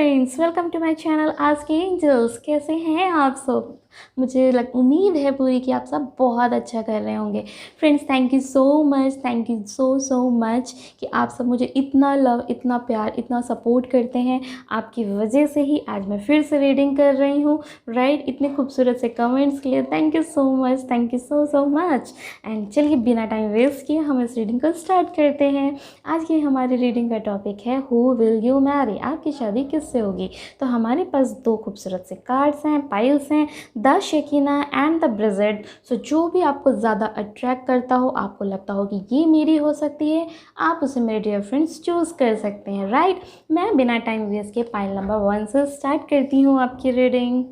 Friends, welcome to my channel आज के angels. कैसे हैं आप सब? मुझे उम्मीद है पूरी कि आप सब बहुत अच्छा कर रहे होंगे। Friends, thank you so much, thank you so much कि आप सब मुझे इतना लव, इतना प्यार, इतना सपोर्ट करते हैं। आपकी वजह से ही आज मैं फिर से रीडिंग कर रही हूँ, राइट। इतने खूबसूरत से कमेंट्स के लिए thank you so much, thank you so much. And चलिए बिना टाइम वेस्ट किए हम इस रीडिंग को स्टार्ट करते हैं। आज की हमारी रीडिंग का टॉपिक है हु विल यू मैरी, आपकी शादी किससे होगी। तो हमारे पास दो खूबसूरत से कार्ड्स हैं, पाइल्स हैं, द शेकिना एंड द ब्रिजेड। सो जो भी आपको ज़्यादा अट्रैक्ट करता हो, आपको लगता हो कि ये मेरी हो सकती है, आप उसे मेरे डियर फ्रेंड्स चूज़ कर सकते हैं, राइट। मैं बिना टाइम वेस्ट के पाइल नंबर 1 से स्टार्ट करती हूँ आपकी रीडिंग।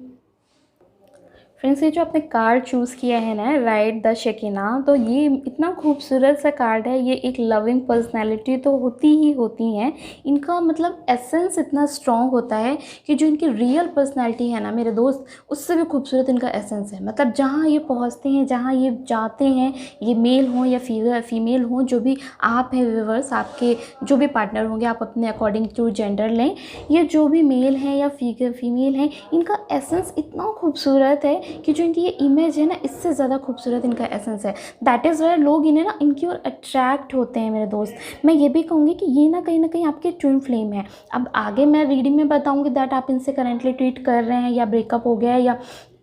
फ्रेंड्स, ये जो आपने कार्ड चूज़ किया है ना, राइट, द शेकिना, तो ये इतना खूबसूरत सा कार्ड है। ये एक लविंग पर्सनैलिटी तो होती ही होती हैं। इनका मतलब एसेंस इतना स्ट्रॉन्ग होता है कि जो इनकी रियल पर्सनैलिटी है ना मेरे दोस्त, उससे भी खूबसूरत इनका एसेंस है। मतलब जहाँ ये पहुँचते हैं, जहाँ ये जाते हैं, ये मेल हों या फीमेल हों, जो भी आप हैं व्यूअर्स, आपके जो भी पार्टनर होंगे, आप अपने अकॉर्डिंग टू जेंडर लें। ये जो भी मेल हैं या फीमेल हैं, इनका एसेंस इतना खूबसूरत है कि जो इनकी ये इमेज है ना, इससे ज़्यादा खूबसूरत इनका एसेंस है। दैट इज़ वाई लोग इन्हें ना इनकी ओर अट्रैक्ट होते हैं मेरे दोस्त। मैं ये भी कहूँगी कि ये ना कहीं आपके ट्विन फ्लेम है। अब आगे मैं रीडिंग में बताऊँगी दैट आप इनसे करेंटली ट्रीट कर रहे हैं या ब्रेकअप हो गया है या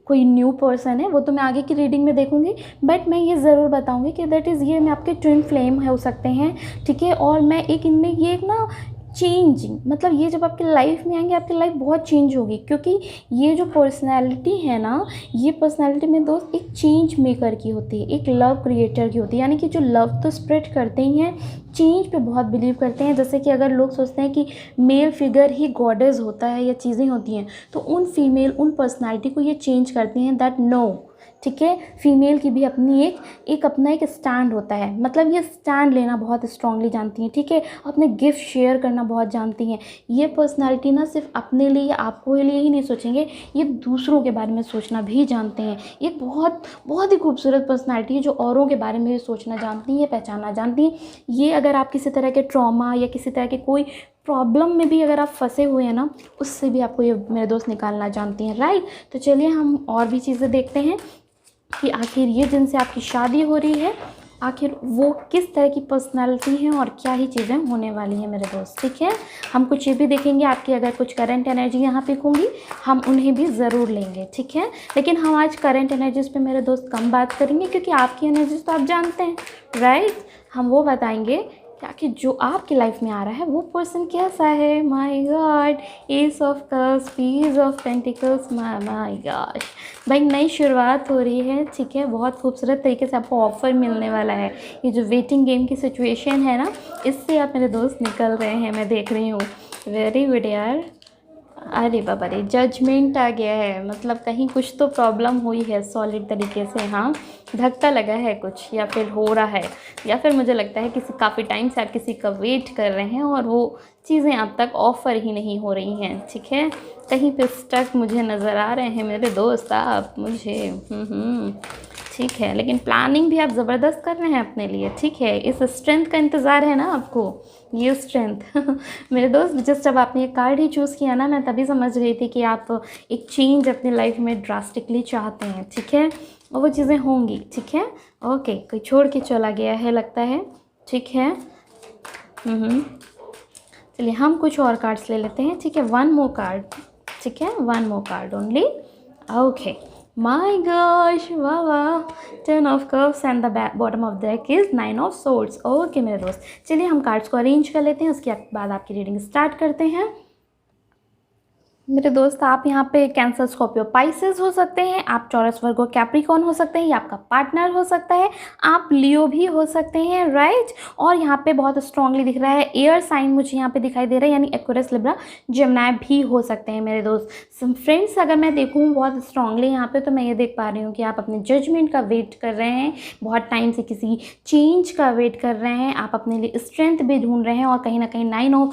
कोई न्यू पर्सन है, वो तो मैं आगे की रीडिंग में देखूंगी। बट मैं ये ज़रूर बताऊंगी कि दैट इज़ ये मैं आपके ट्विन फ्लेम हो सकते हैं, ठीक है। और मैं एक इनमें ये एक ना चेंजिंग, मतलब ये जब आपकी लाइफ में आएंगे आपकी लाइफ बहुत चेंज होगी, क्योंकि ये जो पर्सनैलिटी है ना, ये पर्सनैलिटी में दोस्त एक चेंज मेकर की होती है, एक लव क्रिएटर की होती है। यानी कि जो लव तो स्प्रेड करते ही हैं, चेंज पे बहुत बिलीव करते हैं। जैसे कि अगर लोग सोचते हैं कि मेल फिगर ही गॉडेस होता है या चीज़ें होती हैं, तो उन फीमेल उन पर्सनैलिटी को ये चेंज करती हैं, दैट नो, ठीक है। फीमेल की भी अपनी अपना एक स्टैंड होता है। मतलब ये स्टैंड लेना बहुत स्ट्रांगली जानती हैं, ठीक है। अपने गिफ्ट शेयर करना बहुत जानती हैं। ये पर्सनालिटी ना सिर्फ अपने लिए या आपको लिए ही नहीं सोचेंगे, ये दूसरों के बारे में सोचना भी जानते हैं। ये बहुत ही खूबसूरत पर्सनालिटी है जो औरों के बारे में भी सोचना जानती है, पहचानना जानती हैं। ये अगर आप किसी तरह के ट्रॉमा या किसी तरह के कोई प्रॉब्लम में भी अगर आप फंसे हुए हैं ना, उससे भी आपको ये मेरे दोस्त निकालना जानती हैं, राइट। तो चलिए हम और भी चीज़ें देखते हैं कि आखिर ये जिनसे आपकी शादी हो रही है, आखिर वो किस तरह की पर्सनालिटी हैं और क्या ही चीज़ें होने वाली हैं मेरे दोस्त, ठीक है। हम कुछ ये भी देखेंगे, आपकी अगर कुछ करंट एनर्जी यहाँ पे होंगी हम उन्हें भी ज़रूर लेंगे, ठीक है। लेकिन हम आज करंट एनर्जीज़ पे मेरे दोस्त कम बात करेंगे, क्योंकि आपकी एनर्जीज तो आप जानते हैं, राइट। हम वो बताएंगे कि जो आपकी लाइफ में आ रहा है वो पर्सन कैसा है। My God, ace of cups, peace of pentacles, my God. भाई नई शुरुआत हो रही है, ठीक है। बहुत खूबसूरत तरीके से आपको ऑफ़र मिलने वाला है। ये जो वेटिंग गेम की सिचुएशन है ना, इससे आप मेरे दोस्त निकल रहे हैं, मैं देख रही हूँ। वेरी गुड यार। अरे बाबा रे, जजमेंट आ गया है। मतलब कहीं कुछ तो प्रॉब्लम हुई है सॉलिड तरीके से, हाँ, धक्का लगा है कुछ, या फिर हो रहा है, या फिर मुझे लगता है किसी काफ़ी टाइम से आप किसी का वेट कर रहे हैं और वो चीज़ें आप तक ऑफ़र ही नहीं हो रही हैं, ठीक है। कहीं पे स्टक मुझे नज़र आ रहे हैं मेरे दोस्त आप मुझे, ठीक है। लेकिन प्लानिंग भी आप ज़बरदस्त कर रहे हैं अपने लिए, ठीक है। इस स्ट्रेंथ का इंतज़ार है ना आपको, ये स्ट्रेंथ मेरे दोस्त, जस्ट जब आपने ये कार्ड ही चूज़ किया ना, मैं तभी समझ गई थी कि आप एक चेंज अपनी लाइफ में ड्रास्टिकली चाहते हैं, ठीक है। और वो चीज़ें होंगी, ठीक है। ओके, कोई छोड़ के चला गया है लगता है, ठीक है। चलिए हम कुछ और कार्ड्स ले लेते हैं, ठीक है। वन मोर कार्ड, ठीक है, one more card only. Okay, my gosh, वाह वाह, 10 of cups and the bottom of the deck is 9 of swords. Okay मेरे दोस्त, चलिए हम कार्ड्स को अरेंज कर लेते हैं, उसके बाद आपकी रीडिंग स्टार्ट करते हैं। मेरे दोस्त, आप यहाँ पे कैंसर, स्कॉर्पियो, पाइसेस हो सकते हैं, आप टॉरस, वर्गो, कैप्रिकॉर्न हो सकते हैं, या आपका पार्टनर हो सकता है, आप लियो भी हो सकते हैं, राइट। और यहाँ पे बहुत स्ट्रांगली दिख रहा है एयर साइन मुझे यहाँ पे दिखाई दे रहा है, यानी एक्वेरियस, लिब्रा, जेमिनी भी हो सकते हैं मेरे दोस्त। फ्रेंड्स, अगर मैं देखूँ बहुत स्ट्रांगली यहाँ पे, तो मैं ये देख पा रही हूँ कि आप अपने जजमेंट का वेट कर रहे हैं, बहुत टाइम से किसी चेंज का वेट कर रहे हैं, आप अपने लिए स्ट्रेंथ भी ढूंढ रहे हैं। और कहीं ना कहीं 9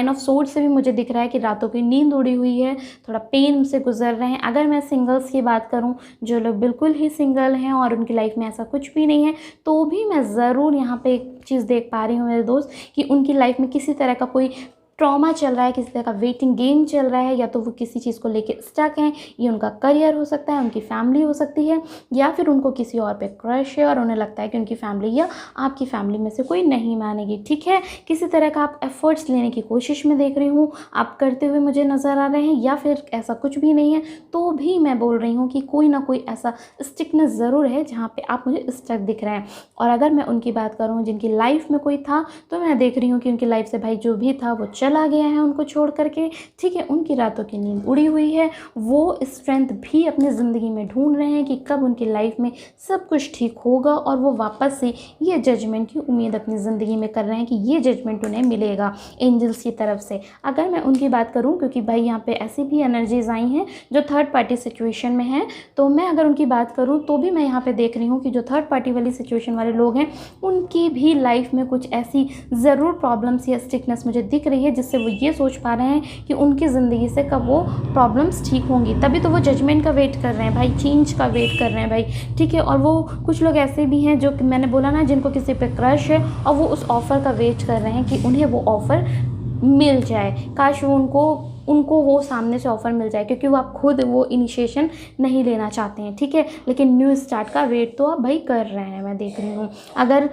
ऑफ सोर्ड्स से भी मुझे दिख रहा है कि रातों की नींद उड़ी हुई है, थोड़ा पेन से गुजर रहे हैं। अगर मैं सिंगल्स की बात करूं, जो लोग बिल्कुल ही सिंगल हैं और उनकी लाइफ में ऐसा कुछ भी नहीं है, तो भी मैं ज़रूर यहाँ पे एक चीज़ देख पा रही हूँ मेरे दोस्त, कि उनकी लाइफ में किसी तरह का कोई ट्रॉमा चल रहा है, किसी तरह का वेटिंग गेम चल रहा है, या तो वो किसी चीज़ को लेके स्टक हैं। ये उनका करियर हो सकता है, उनकी फैमिली हो सकती है, या फिर उनको किसी और पे क्रश है और उन्हें लगता है कि उनकी फैमिली या आपकी फैमिली में से कोई नहीं मानेगी, ठीक है। किसी तरह का आप एफर्ट्स लेने की कोशिश में देख रही हूँ, आप करते हुए मुझे नज़र आ रहे हैं, या फिर ऐसा कुछ भी नहीं है तो भी मैं बोल रही हूँ कि कोई ना कोई ऐसा स्टिकनेस ज़रूर है जहाँ पे आप मुझे स्टक दिख रहे हैं। और अगर मैं उनकी बात करूँ जिनकी लाइफ में कोई था, तो मैं देख रही हूँ कि उनकी लाइफ से भाई जो भी था वो चला गया है उनको छोड़ करके, ठीक है। उनकी रातों की नींद उड़ी हुई है, वो स्ट्रेंथ भी अपनी ज़िंदगी में ढूंढ रहे हैं कि कब उनकी लाइफ में सब कुछ ठीक होगा, और वो वापस से ये जजमेंट की उम्मीद अपनी ज़िंदगी में कर रहे हैं कि ये जजमेंट उन्हें मिलेगा एंजल्स की तरफ से। अगर मैं उनकी बात करूँ, क्योंकि भाई यहाँ पे ऐसी भी एनर्जीज आई हैं जो थर्ड पार्टी सिचुएशन में हैं, तो मैं अगर उनकी बात करूँ तो भी मैं यहाँ पे देख रही हूँ कि जो थर्ड पार्टी वाली सिचुएशन वाले लोग हैं उनकी भी लाइफ में कुछ ऐसी ज़रूर प्रॉब्लम्स या स्टिकनेस मुझे दिख रही है, जिससे वो ये सोच पा रहे हैं कि उनकी ज़िंदगी से कब वो प्रॉब्लम्स ठीक होंगी। तभी तो वो जजमेंट का वेट कर रहे हैं भाई, चेंज का वेट कर रहे हैं भाई, ठीक है। और वो कुछ लोग ऐसे भी हैं जो मैंने बोला ना, जिनको किसी पे क्रश है और वो उस ऑफ़र का वेट कर रहे हैं कि उन्हें वो ऑफ़र मिल जाए, काश वो उनको वो सामने से ऑफ़र मिल जाए, क्योंकि वो आप खुद वो इनिशिएशन नहीं लेना चाहते हैं, ठीक है। लेकिन न्यू स्टार्ट का वेट तो आप भाई कर रहे हैं, मैं देख रही हूँ। अगर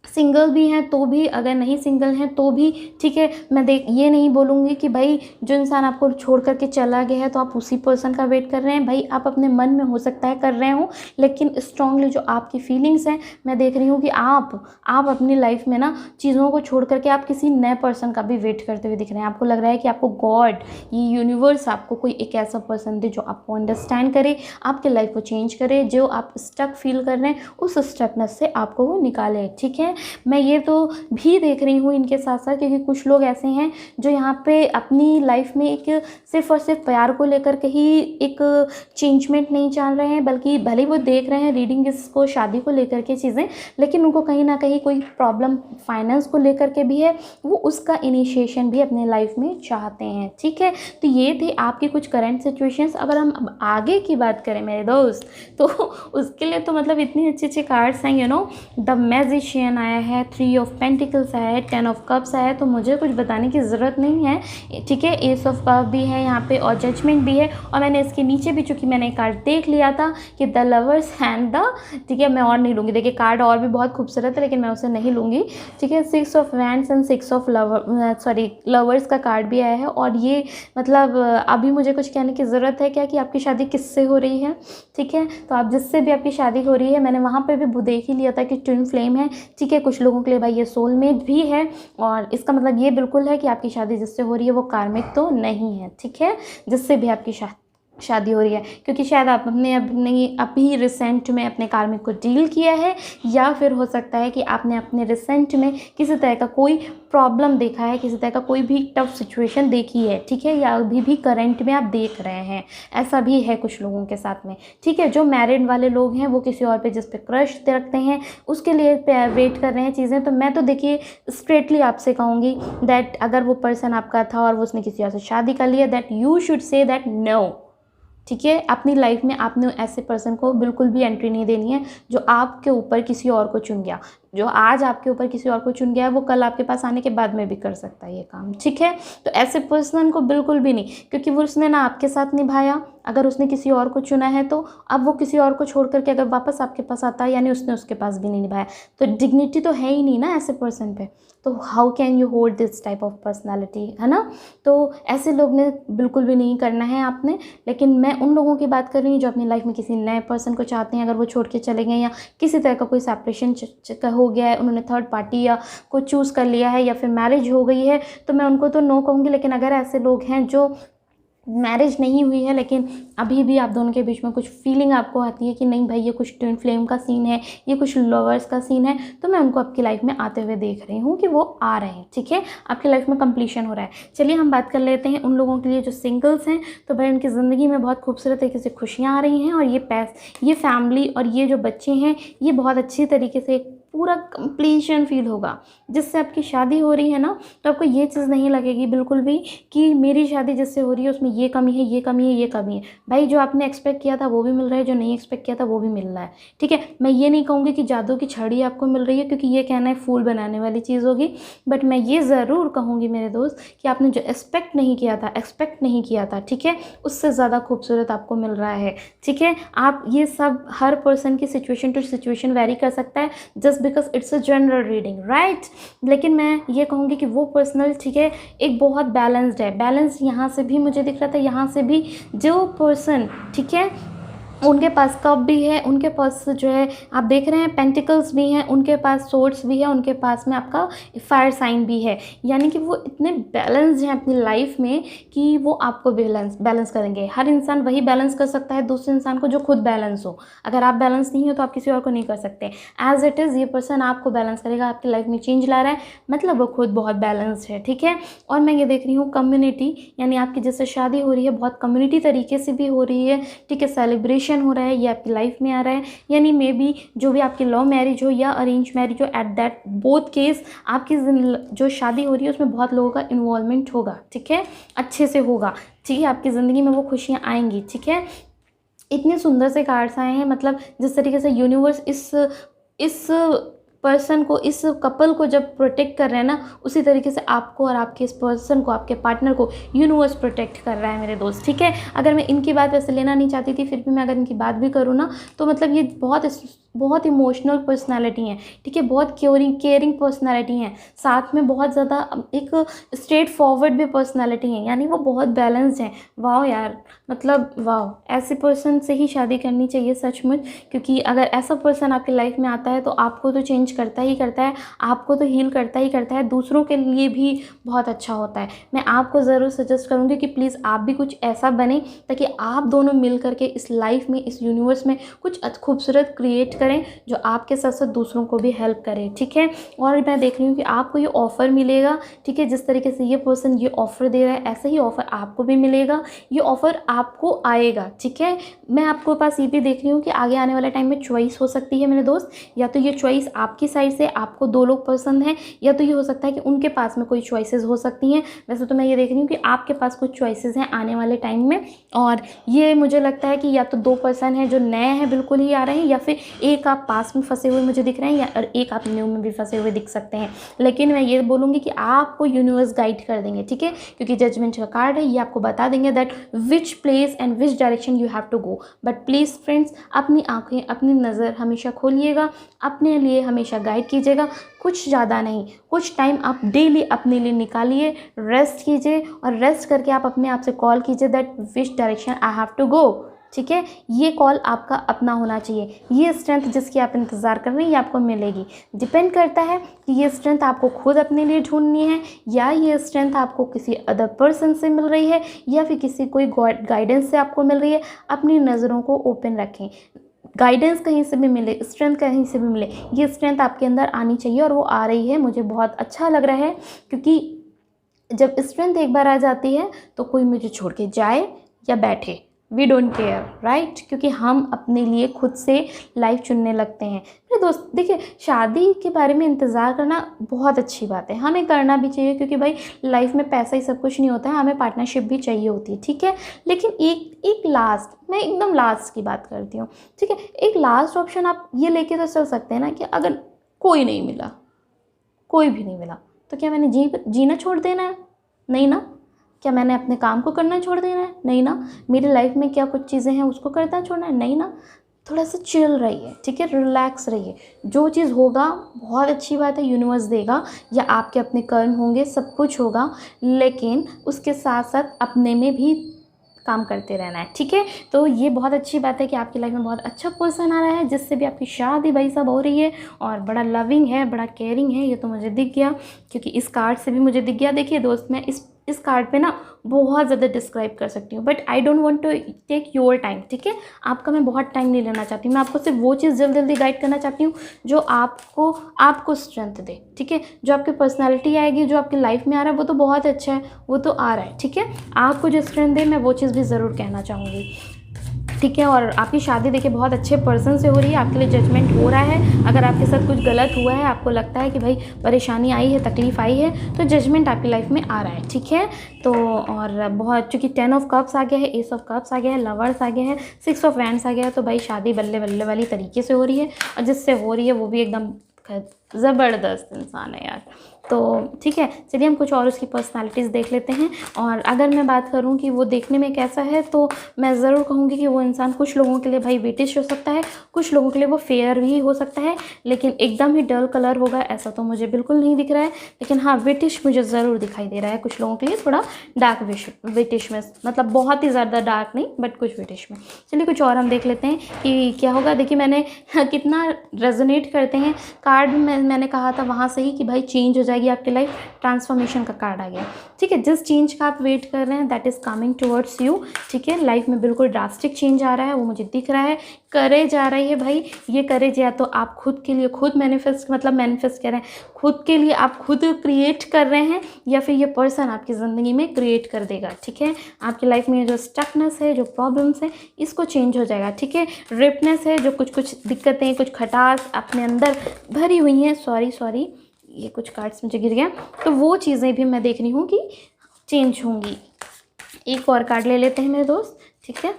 सिंगल भी हैं तो भी, अगर नहीं सिंगल हैं तो भी, ठीक है। मैं ये नहीं बोलूँगी कि भाई जो इंसान आपको छोड़ करके चला गया है तो आप उसी पर्सन का वेट कर रहे हैं। भाई आप अपने मन में हो सकता है कर रहे हो, लेकिन स्ट्रांगली जो आपकी फीलिंग्स हैं, मैं देख रही हूँ कि आप अपनी लाइफ में ना चीज़ों को छोड़ करके आप किसी नए पर्सन का भी वेट करते हुए दिख रहे हैं। आपको लग रहा है कि आपको गॉड, ये यूनिवर्स आपको कोई एक ऐसा पर्सन दे जो आपको अंडरस्टैंड करे, आपके लाइफ को चेंज करे, जो आप स्टक फील कर रहे हैं उस स्टकनेस से आपको वो निकाले, ठीक है। मैं ये तो भी देख रही हूँ इनके साथ साथ, क्योंकि कुछ लोग ऐसे हैं जो यहाँ पे अपनी लाइफ में एक सिर्फ और सिर्फ प्यार को लेकर के ही एक चेंजमेंट नहीं चाह रहे हैं, बल्कि भले ही वो देख रहे हैं रीडिंग इसको शादी को लेकर के चीज़ें, लेकिन उनको कहीं ना कहीं कोई प्रॉब्लम फाइनेंस को लेकर के भी है, वो उसका इनिशिएशन भी अपने लाइफ में चाहते हैं, ठीक है। तो ये थे आपकी कुछ करंट सिचुएशंस। अगर हम अब आगे की बात करें मेरे दोस्त, तो उसके लिए तो मतलब इतनी अच्छी अच्छी कार्ड्स हैं, यू नो, द मैजिशियन आया है, 3 ऑफ पेंटिकल्स आया है, 10 ऑफ कप्स आया है, तो मुझे कुछ बताने की ज़रूरत नहीं है, ठीक है। एस ऑफ कप भी है यहाँ पे और जजमेंट भी है, और मैंने इसके नीचे भी चूँकि मैंने कार्ड देख लिया था कि द लवर्स एंड द, ठीक है, मैं और नहीं लूँगी। देखिए कार्ड और भी बहुत खूबसूरत है लेकिन मैं उसे नहीं लूँगी, ठीक है। 6 of wands and 6 of lovers का कार्ड भी आया है, और ये मतलब अभी मुझे कुछ कहने की ज़रूरत है क्या कि आपकी शादी किससे हो रही है, ठीक है। तो आप जिससे भी आपकी शादी हो रही है, मैंने वहाँ पे भी देख ही लिया था कि ट्विन फ्लेम है, ठीक है। कुछ लोगों के लिए भाई ये सोलमेट भी है, और इसका मतलब ये बिल्कुल है कि आपकी शादी जिससे हो रही है वो कार्मिक तो नहीं है, ठीक है, जिससे भी आपकी शादी हो रही है, क्योंकि शायद आप अभी रिसेंट में अपने कार्मिक को डील किया है, या फिर हो सकता है कि आपने अपने रिसेंट में किसी तरह का कोई प्रॉब्लम देखा है, किसी तरह का कोई भी टफ सिचुएशन देखी है, ठीक है, या अभी भी करंट में आप देख रहे हैं, ऐसा भी है कुछ लोगों के साथ में, ठीक है। जो मैरिड वाले लोग हैं वो किसी और पे जिस पे क्रश रखते हैं उसके लिए वेट कर रहे हैं चीज़ें, तो मैं तो देखिए स्ट्रेटली आपसे कहूँगी दैट अगर वो पर्सन आपका था और वो उसने किसी और से शादी कर लिया, that you should say that no, ठीक है। अपनी लाइफ में आपने ऐसे पर्सन को बिल्कुल भी एंट्री नहीं देनी है जो आपके ऊपर किसी और को चुन गया। जो आज आपके ऊपर किसी और को चुन गया है वो कल आपके पास आने के बाद में भी कर सकता है ये काम, ठीक है। तो ऐसे पर्सन को बिल्कुल भी नहीं, क्योंकि वो उसने ना आपके साथ निभाया, अगर उसने किसी और को चुना है तो अब वो किसी और को छोड़ करके अगर वापस आपके पास आता है यानी उसने उसके पास भी नहीं निभाया, तो डिग्निटी तो है ही नहीं ना ऐसे पर्सन पे। तो how can you hold this type of personality, है ना। तो ऐसे लोग ने बिल्कुल भी नहीं करना है आपने। लेकिन मैं उन लोगों की बात कर रही हूँ जो अपनी लाइफ में किसी नए पर्सन को चाहते हैं, अगर वो छोड़ के चले गए या किसी तरह का कोई सेपरेशन हो गया है, उन्होंने थर्ड पार्टी या को चूज़ कर लिया है, या फिर मैरिज हो गई है, तो मैं उनको तो नो कहूँगी। लेकिन अगर ऐसे लोग हैं जो मैरिज नहीं हुई है लेकिन अभी भी आप दोनों के बीच में कुछ फीलिंग आपको आती है कि नहीं भाई ये कुछ ट्विन फ्लेम का सीन है, ये कुछ लवर्स का सीन है, तो मैं उनको आपकी लाइफ में आते हुए देख रही हूँ कि वो आ रहे हैं, ठीक है। आपकी लाइफ में कंप्लीशन हो रहा है। चलिए हम बात कर लेते हैं उन लोगों के लिए जो सिंगल्स हैं। तो भाई उनकी ज़िंदगी में बहुत खूबसूरत तरीके से खुशियाँ आ रही हैं, और ये फैमिली और ये जो बच्चे हैं ये बहुत अच्छी तरीके से पूरा कंप्लीशन फील होगा। जिससे आपकी शादी हो रही है ना, तो आपको ये चीज़ नहीं लगेगी बिल्कुल भी कि मेरी शादी जिससे हो रही है उसमें ये कमी है, ये कमी है, ये कमी है। भाई जो आपने एक्सपेक्ट किया था वो भी मिल रहा है, जो नहीं एक्सपेक्ट किया था वो भी मिल रहा है, ठीक है। मैं ये नहीं कहूँगी कि जादू की छड़ी आपको मिल रही है, क्योंकि ये कहना है फूल बनाने वाली चीज़ होगी। बट मैं ये ज़रूर कहूँगी मेरे दोस्त कि आपने जो एक्सपेक्ट नहीं किया था, ठीक है, उससे ज़्यादा खूबसूरत आपको मिल रहा है, ठीक है। आप ये सब हर पर्सन की सिचुएशन टू सिचुएशन वेरी कर सकता है, just because it's a general reading, right. लेकिन मैं ये कहूँगी कि वो पर्सनल, ठीक है, एक बहुत बैलेंस्ड है। बैलेंस यहाँ से भी मुझे दिख रहा था, यहाँ से भी। जो पर्सन, ठीक है, उनके पास कप भी है, उनके पास जो है आप देख रहे हैं पेंटिकल्स भी हैं, उनके पास सोर्ड्स भी है, उनके पास में आपका फायर साइन भी है। यानी कि वो इतने बैलेंस्ड हैं अपनी लाइफ में कि वो आपको बैलेंस करेंगे। हर इंसान वही बैलेंस कर सकता है दूसरे इंसान को जो खुद बैलेंस हो। अगर आप बैलेंस नहीं हो तो आप किसी और को नहीं कर सकते। एज इट इज़ ये पर्सन आपको बैलेंस करेगा, आपकी लाइफ में चेंज ला रहा है, मतलब वो खुद बहुत बैलेंस्ड है, ठीक है। और मैं ये देख रही हूँ कम्युनिटी, यानी आपकी जैसे शादी हो रही है बहुत कम्युनिटी तरीके से भी हो रही है, ठीक है, सेलिब्रेशन हो रहा है, ये आपकी लाइफ में आ रहा है। यानी मे बी जो भी आपकी लव मैरिज हो या अरेंज मैरिज हो, एट दैट बोथ केस आपकी जो शादी हो रही है उसमें बहुत लोगों का इन्वॉल्वमेंट होगा, ठीक है, अच्छे से होगा, ठीक है। आपकी ज़िंदगी में वो खुशियाँ आएंगी, ठीक है। इतने सुंदर से कार्ड्स आए हैं, मतलब जिस तरीके से यूनिवर्स इस पर्सन को, इस कपल को जब प्रोटेक्ट कर रहे हैं ना, उसी तरीके से आपको और आपके इस पर्सन को, आपके पार्टनर को यूनिवर्स प्रोटेक्ट कर रहा है मेरे दोस्त, ठीक है। अगर मैं इनकी बात वैसे लेना नहीं चाहती थी, फिर भी मैं अगर इनकी बात भी करूँ ना, तो मतलब ये बहुत इमोशनल पर्सनालिटी हैं, ठीक है, बहुत केयरिंग पर्सनालिटी हैं, साथ में बहुत ज़्यादा एक स्ट्रेट फॉरवर्ड भी पर्सनालिटी हैं, यानी वो बहुत बैलेंस्ड हैं। वाह यार, मतलब वाह, ऐसे पर्सन से ही शादी करनी चाहिए सचमुच, क्योंकि अगर ऐसा पर्सन आपकी लाइफ में आता है तो आपको तो चेंज करता ही करता है, आपको तो हील करता ही करता है, दूसरों के लिए भी बहुत अच्छा होता है। मैं आपको ज़रूर सजेस्ट करूँगी कि प्लीज़ आप भी कुछ ऐसा बने ताकि आप दोनों मिल करके इस लाइफ में, इस यूनिवर्स में कुछ खूबसूरत क्रिएट करें जो आपके साथ साथ दूसरों को भी हेल्प करे, ठीक है। और मैं देख रही हूँ कि आपको ये ऑफ़र मिलेगा, ठीक है, जिस तरीके से ये पर्सन ये ऑफ़र दे रहा है ऐसा ही ऑफ़र आपको भी मिलेगा, ये ऑफ़र आपको आएगा, ठीक है। मैं आपको पास ये भी देख रही हूँ कि आगे आने वाले टाइम में चॉइस हो सकती है मेरे दोस्त, या तो ये चॉइस आपकी साइड से, आपको 2 लोग पसंद हैं, या तो ये हो सकता है कि उनके पास में कोई चॉइसेस हो सकती हैं। वैसे तो मैं ये देख रही हूँ कि आपके पास कुछ चॉइसेस हैं आने वाले टाइम में, और ये मुझे लगता है कि या तो 2 पर्सन हैं जो नए हैं बिल्कुल ही आ रहे हैं, या फिर एक आप पास में फंसे हुए मुझे दिख रहे हैं, या एक आप न्यू में भी फंसे हुए दिख सकते हैं। लेकिन मैं ये बोलूँगी कि आपको यूनिवर्स गाइड कर देंगे, ठीक है, क्योंकि जजमेंट का कार्ड है, ये आपको बता देंगे that which place and which direction you have to go. But please friends, अपनी आँखें, अपनी नज़र हमेशा खोलिएगा, अपने लिए हमेशा गाइड कीजिएगा, कुछ ज़्यादा नहीं, कुछ टाइम आप डेली अपने लिए निकालिए, रेस्ट कीजिए, और रेस्ट करके आप अपने आप से कॉल कीजिए that which direction I have to go, ठीक है। ये कॉल आपका अपना होना चाहिए, ये स्ट्रेंथ जिसकी आप इंतज़ार कर रहे हैं ये आपको मिलेगी। डिपेंड करता है कि ये स्ट्रेंथ आपको खुद अपने लिए ढूंढनी है, या ये स्ट्रेंथ आपको किसी अदर पर्सन से मिल रही है, या फिर किसी कोई गाइडेंस से आपको मिल रही है। अपनी नज़रों को ओपन रखें, गाइडेंस कहीं से भी मिले, स्ट्रेंथ कहीं से भी मिले, ये स्ट्रेंथ आपके अंदर आनी चाहिए, और वो आ रही है। मुझे बहुत अच्छा लग रहा है, क्योंकि जब स्ट्रेंथ एक बार आ जाती है तो कोई मुझे छोड़ के जाए या बैठे, वी डोंट केयर, राइट, क्योंकि हम अपने लिए खुद से लाइफ चुनने लगते हैं। मेरे दोस्त देखिए, शादी के बारे में इंतज़ार करना बहुत अच्छी बात है, हमें करना भी चाहिए, क्योंकि भाई लाइफ में पैसा ही सब कुछ नहीं होता है, हमें पार्टनरशिप भी चाहिए होती है, ठीक है। लेकिन एक लास्ट, मैं एकदम लास्ट की बात करती हूँ, ठीक है, एक लास्ट ऑप्शन आप ये लेके तो चल सकते हैं ना कि अगर कोई नहीं मिला, कोई भी नहीं मिला, तो क्या मैंने जीना छोड़ देना है? नहीं ना। क्या मैंने अपने काम को करना छोड़ देना है? नहीं ना। मेरी लाइफ में क्या कुछ चीज़ें हैं उसको करना छोड़ना है? नहीं ना। थोड़ा सा चिल रहिए, ठीक है, रिलैक्स रहिए, जो चीज़ होगा बहुत अच्छी बात है, यूनिवर्स देगा, या आपके अपने कर्म होंगे, सब कुछ होगा, लेकिन उसके साथ साथ अपने में भी काम करते रहना है, ठीक है। तो ये बहुत अच्छी बात है कि आपकी लाइफ में बहुत अच्छा पर्सन आ रहा है, जिससे भी आपकी शादी भाई साहब हो रही है, और बड़ा लविंग है, बड़ा केयरिंग है, ये तो मुझे दिख गया, क्योंकि इस कार्ड से भी मुझे दिख गया। देखिए दोस्त, मैं इस कार्ड पे ना बहुत ज़्यादा डिस्क्राइब कर सकती हूँ, but I don't want to take your time, ठीक है। आपका मैं बहुत टाइम नहीं लेना चाहती हूँ, मैं आपको सिर्फ वो चीज़ जल्दी जल्दी गाइड करना चाहती हूँ जो आपको स्ट्रेंथ दे, ठीक है। जो आपकी पर्सनैलिटी आएगी, जो आपकी लाइफ में आ रहा है वो तो बहुत अच्छा है, वो तो आ रहा है, ठीक है। आपको जो स्ट्रेंथ दे, मैं वो चीज़ भी ज़रूर कहना चाहूँगी। ठीक है। और आपकी शादी देखिए बहुत अच्छे पर्सन से हो रही है, आपके लिए जजमेंट हो रहा है। अगर आपके साथ कुछ गलत हुआ है, आपको लगता है कि भाई परेशानी आई है, तकलीफ़ आई है, तो जजमेंट आपकी लाइफ में आ रहा है। ठीक है। तो और बहुत, चूँकि 10 ऑफ कप्स आ गया है, एस ऑफ कप्स आ गया है, लवर्स आ गया है, 6 ऑफ वैंड्स आ गया है, तो भाई शादी बल्ले बल्ले वाली तरीके से हो रही है। और जिससे हो रही है वो भी एकदम ज़बरदस्त इंसान है यार। तो ठीक है, चलिए हम कुछ और उसकी पर्सनालिटीज़ देख लेते हैं। और अगर मैं बात करूं कि वो देखने में कैसा है, तो मैं ज़रूर कहूँगी कि वो इंसान कुछ लोगों के लिए भाई ब्रिटिश हो सकता है, कुछ लोगों के लिए वो फेयर भी हो सकता है, लेकिन एकदम ही डल कलर होगा ऐसा तो मुझे बिल्कुल नहीं दिख रहा है। लेकिन हाँ, ब्रिटिश मुझे ज़रूर दिखाई दे रहा है कुछ लोगों के लिए, थोड़ा डार्क ब्रिटिश में, मतलब बहुत ही ज़्यादा डार्क नहीं, बट कुछ ब्रिटिश में। चलिए कुछ और हम देख लेते हैं कि क्या होगा। देखिए मैंने कितना रेजोनेट करते हैं कार्ड में, मैंने कहा था वहाँ से ही कि भाई चेंज हो जाएगी आपकी लाइफ, ट्रांसफॉर्मेशन का कार्ड आ गया। ठीक है, जिस चेंज का आप वेट कर रहे हैं that is coming towards you. ठीक है, लाइफ में बिल्कुल ड्रास्टिक चेंज आ रहा है, वो मुझे दिख रहा है। करेज आ रही है भाई, ये करेज या तो आप खुद के लिए खुद मैनिफेस्ट कर रहे हैं, खुद के लिए आप खुद क्रिएट कर रहे हैं, या फिर ये पर्सन आपकी ज़िंदगी में क्रिएट कर देगा। ठीक है, आपकी लाइफ में जो स्टकनेस है, जो प्रॉब्लम्स है, इसको चेंज हो जाएगा। ठीक है, रिपनेस है, जो कुछ दिक्कतें, कुछ खटास अपने अंदर भरी हुई हैं, सॉरी ये कुछ कार्ड्स मुझे गिर गया, तो वो चीज़ें भी मैं देख रही हूँ कि चेंज होंगी। एक और कार्ड ले लेते हैं मेरे दोस्त। ठीक है,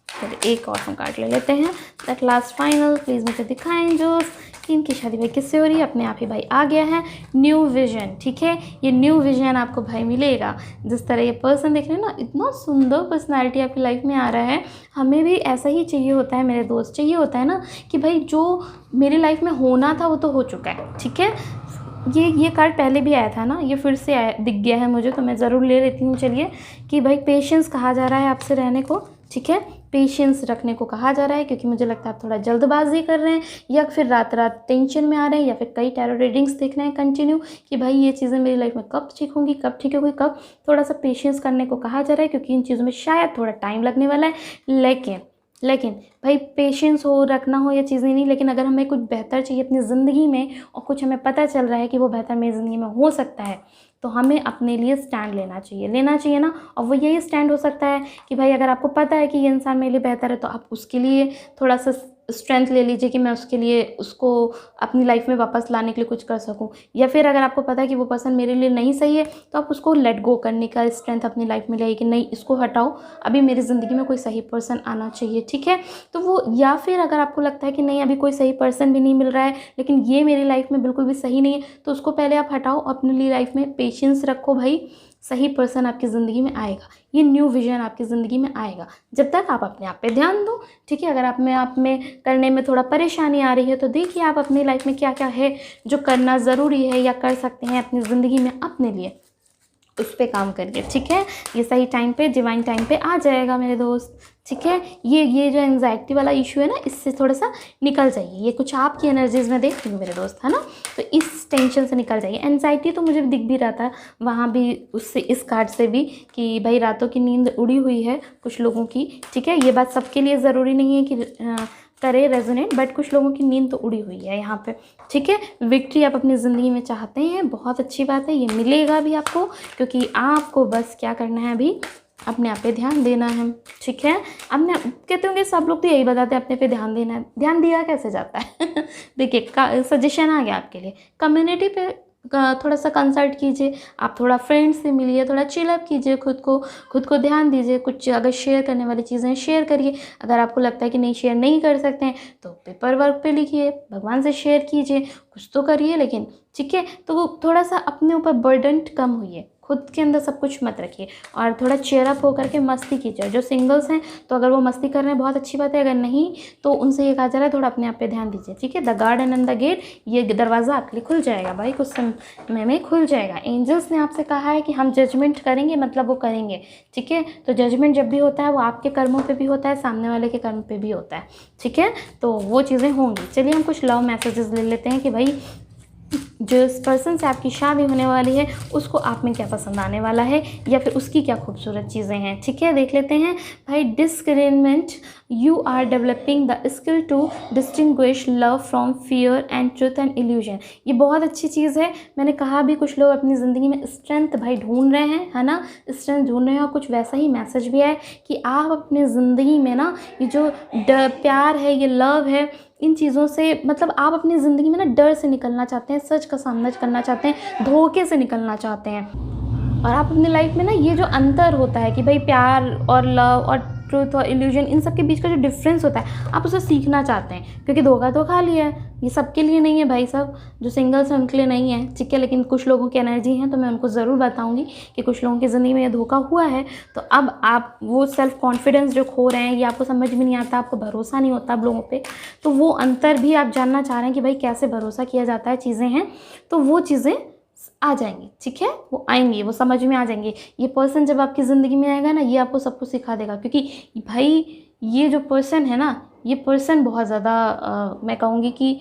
चलिए एक और हम कार्ड ले लेते हैं। दैट लास्ट फाइनल प्लीज़ मुझे दिखाएं जो कि इनकी शादी भाई किससे हो रही है। अपने आप ही भाई आ गया है, न्यू विजन। ठीक है, ये न्यू विजन आपको भाई मिलेगा। जिस तरह ये पर्सन देख रहे हैं ना, इतना सुंदर पर्सनालिटी आपकी लाइफ में आ रहा है। हमें भी ऐसा ही चाहिए होता है मेरे दोस्त, चाहिए होता है ना कि भाई जो मेरी लाइफ में होना था वो तो हो चुका है। ठीक है, ये कार्ड पहले भी आया था ना, ये फिर से आया, दिख गया है मुझे, तो मैं ज़रूर ले लेती हूँ। चलिए कि भाई पेशेंस कहा जा रहा है आपसे रहने को। ठीक है, पेशेंस रखने को कहा जा रहा है, क्योंकि मुझे लगता है आप थोड़ा जल्दबाजी कर रहे हैं, या फिर रात रात टेंशन में आ रहे हैं, या फिर कई टैरो रीडिंग्स देख रहे हैं कंटिन्यू कि भाई ये चीज़ें मेरी लाइफ में कब ठीक होंगी, कब ठीक होगी, कब। थोड़ा सा पेशेंस करने को कहा जा रहा है, क्योंकि इन चीज़ों में शायद थोड़ा टाइम लगने वाला है। लेकिन भाई पेशेंस हो, रखना हो, ये चीज़ें नहीं, लेकिन अगर हमें कुछ बेहतर चाहिए अपनी ज़िंदगी में, और कुछ हमें पता चल रहा है कि वो बेहतर मेरी ज़िंदगी में हो सकता है, तो हमें अपने लिए स्टैंड लेना चाहिए ना। और वो यही स्टैंड हो सकता है कि भाई अगर आपको पता है कि ये इंसान मेरे लिए बेहतर है, तो आप उसके लिए थोड़ा सा स्ट्रेंथ ले लीजिए कि मैं उसके लिए, उसको अपनी लाइफ में वापस लाने के लिए कुछ कर सकूं। या फिर अगर आपको पता है कि वो पर्सन मेरे लिए नहीं सही है, तो आप उसको लेट गो करने का स्ट्रेंथ अपनी लाइफ में लाइए कि नहीं, इसको हटाओ, अभी मेरी ज़िंदगी में कोई सही पर्सन आना चाहिए। ठीक है, तो वो, या फिर अगर आपको लगता है कि नहीं अभी कोई सही पर्सन भी नहीं मिल रहा है, लेकिन ये मेरी लाइफ में बिल्कुल भी सही नहीं है, तो उसको पहले आप हटाओ, अपने लिए लाइफ में पेशेंस रखो भाई, सही पर्सन आपकी ज़िंदगी में आएगा, ये न्यू विजन आपकी ज़िंदगी में आएगा, जब तक आप अपने आप पे ध्यान दो। ठीक है, अगर आप में करने में थोड़ा परेशानी आ रही है, तो देखिए आप अपनी लाइफ में क्या क्या है जो करना ज़रूरी है या कर सकते हैं अपनी ज़िंदगी में अपने लिए, उस पर काम करिए। ठीक है, ये सही टाइम पे, डिवाइन टाइम पे आ जाएगा मेरे दोस्त। ठीक है, ये जो एंजाइटी वाला इशू है ना, इससे थोड़ा सा निकल जाइए। ये कुछ आपकी एनर्जीज में देख रही हूँ मेरे दोस्त, है ना, तो इस टेंशन से निकल जाइए। एंजाइटी तो मुझे दिख भी रहा था वहाँ भी, उससे, इस कार्ड से भी, कि भाई रातों की नींद उड़ी हुई है कुछ लोगों की। ठीक है, ये बात सबके लिए ज़रूरी नहीं है कि करे रेजोनेट, बट कुछ लोगों की नींद तो उड़ी हुई है यहाँ पे। ठीक है, विक्ट्री आप अपनी ज़िंदगी में चाहते हैं, बहुत अच्छी बात है, ये मिलेगा भी आपको, क्योंकि आपको बस क्या करना है अभी, अपने आप पे ध्यान देना है। ठीक है, अपने, कहते होंगे सब लोग तो यही बताते हैं अपने पे ध्यान देना है, ध्यान दिया कैसे जाता है देखिए सजेशन आ गया आपके लिए, कम्युनिटी पे थोड़ा सा कंसल्ट कीजिए, आप थोड़ा फ्रेंड्स से मिलिए, थोड़ा चिलअप कीजिए, खुद को ध्यान दीजिए, कुछ अगर शेयर करने वाली चीज़ें शेयर करिए। अगर आपको लगता है कि नहीं शेयर नहीं कर सकते हैं, तो पेपर वर्क पे लिखिए, भगवान से शेयर कीजिए, कुछ तो करिए। लेकिन ठीक है, तो वो थोड़ा सा अपने ऊपर बर्डन कम हुई, खुद के अंदर सब कुछ मत रखिए, और थोड़ा चेयर अप होकर के मस्ती कीजिए। जो सिंगल्स हैं तो अगर वो मस्ती कर रहे हैं बहुत अच्छी बात है, अगर नहीं तो उनसे ये कहा जा रहा है थोड़ा अपने आप पे ध्यान दीजिए। ठीक है, the garden and the gate, ये दरवाज़ा आपके लिए खुल जाएगा भाई, कुछ समय में खुल जाएगा। एंजल्स ने आपसे कहा है कि हम जजमेंट करेंगे, मतलब वो करेंगे। ठीक है, तो जजमेंट जब भी होता है वो आपके कर्मों पे भी होता है, सामने वाले के कर्म पे भी होता है। ठीक है, तो वो चीज़ें होंगी। चलिए हम कुछ लव मैसेजेस ले लेते हैं कि भाई जिस पर्सन से आपकी शादी होने वाली है उसको आप में क्या पसंद आने वाला है या फिर उसकी क्या खूबसूरत चीज़ें हैं। ठीक है, देख लेते हैं भाई। Discriminate, you are developing the skill to distinguish love from fear and truth and illusion. ये बहुत अच्छी चीज़ है। मैंने कहा भी कुछ लोग अपनी ज़िंदगी में स्ट्रेंथ भाई ढूंढ रहे हैं, है ना, स्ट्रेंथ ढूंढ रहे हैं। और कुछ वैसा ही मैसेज भी है कि आप अपनी ज़िंदगी में ना ये जो प्यार है, ये लव है, इन चीज़ों से मतलब आप अपनी ज़िंदगी में ना डर से निकलना चाहते हैं, सच का सामना करना चाहते हैं, धोखे से निकलना चाहते हैं। और आप अपनी लाइफ में ना ये जो अंतर होता है कि भाई प्यार और लव और ट्रूथ और इल्यूजन, इन सब के बीच का जो डिफरेंस होता है आप उसे सीखना चाहते हैं। क्योंकि धोखा तो खा लिया है, ये सबके लिए नहीं है भाई साहब, जो सिंगल्स हैं उनके लिए नहीं है। ठीक है, लेकिन कुछ लोगों की एनर्जी है तो मैं उनको ज़रूर बताऊंगी कि कुछ लोगों की ज़िंदगी में ये धोखा हुआ है। तो अब आप वो सेल्फ कॉन्फिडेंस जो खो रहे हैं, ये आपको समझ में नहीं आता, आपको भरोसा नहीं होता आप लोगों पे, तो वो अंतर भी आप जानना चाह रहे हैं कि भाई कैसे भरोसा किया जाता है, चीज़ें हैं, तो वो चीज़ें आ जाएंगी। ठीक है, वो आएंगी, वो समझ में आ जाएंगे। ये पर्सन जब आपकी ज़िंदगी में आएगा ना, ये आपको सब कुछ सिखा देगा। क्योंकि भाई ये जो पर्सन है ना, ये पर्सन बहुत ज़्यादा मैं कहूँगी कि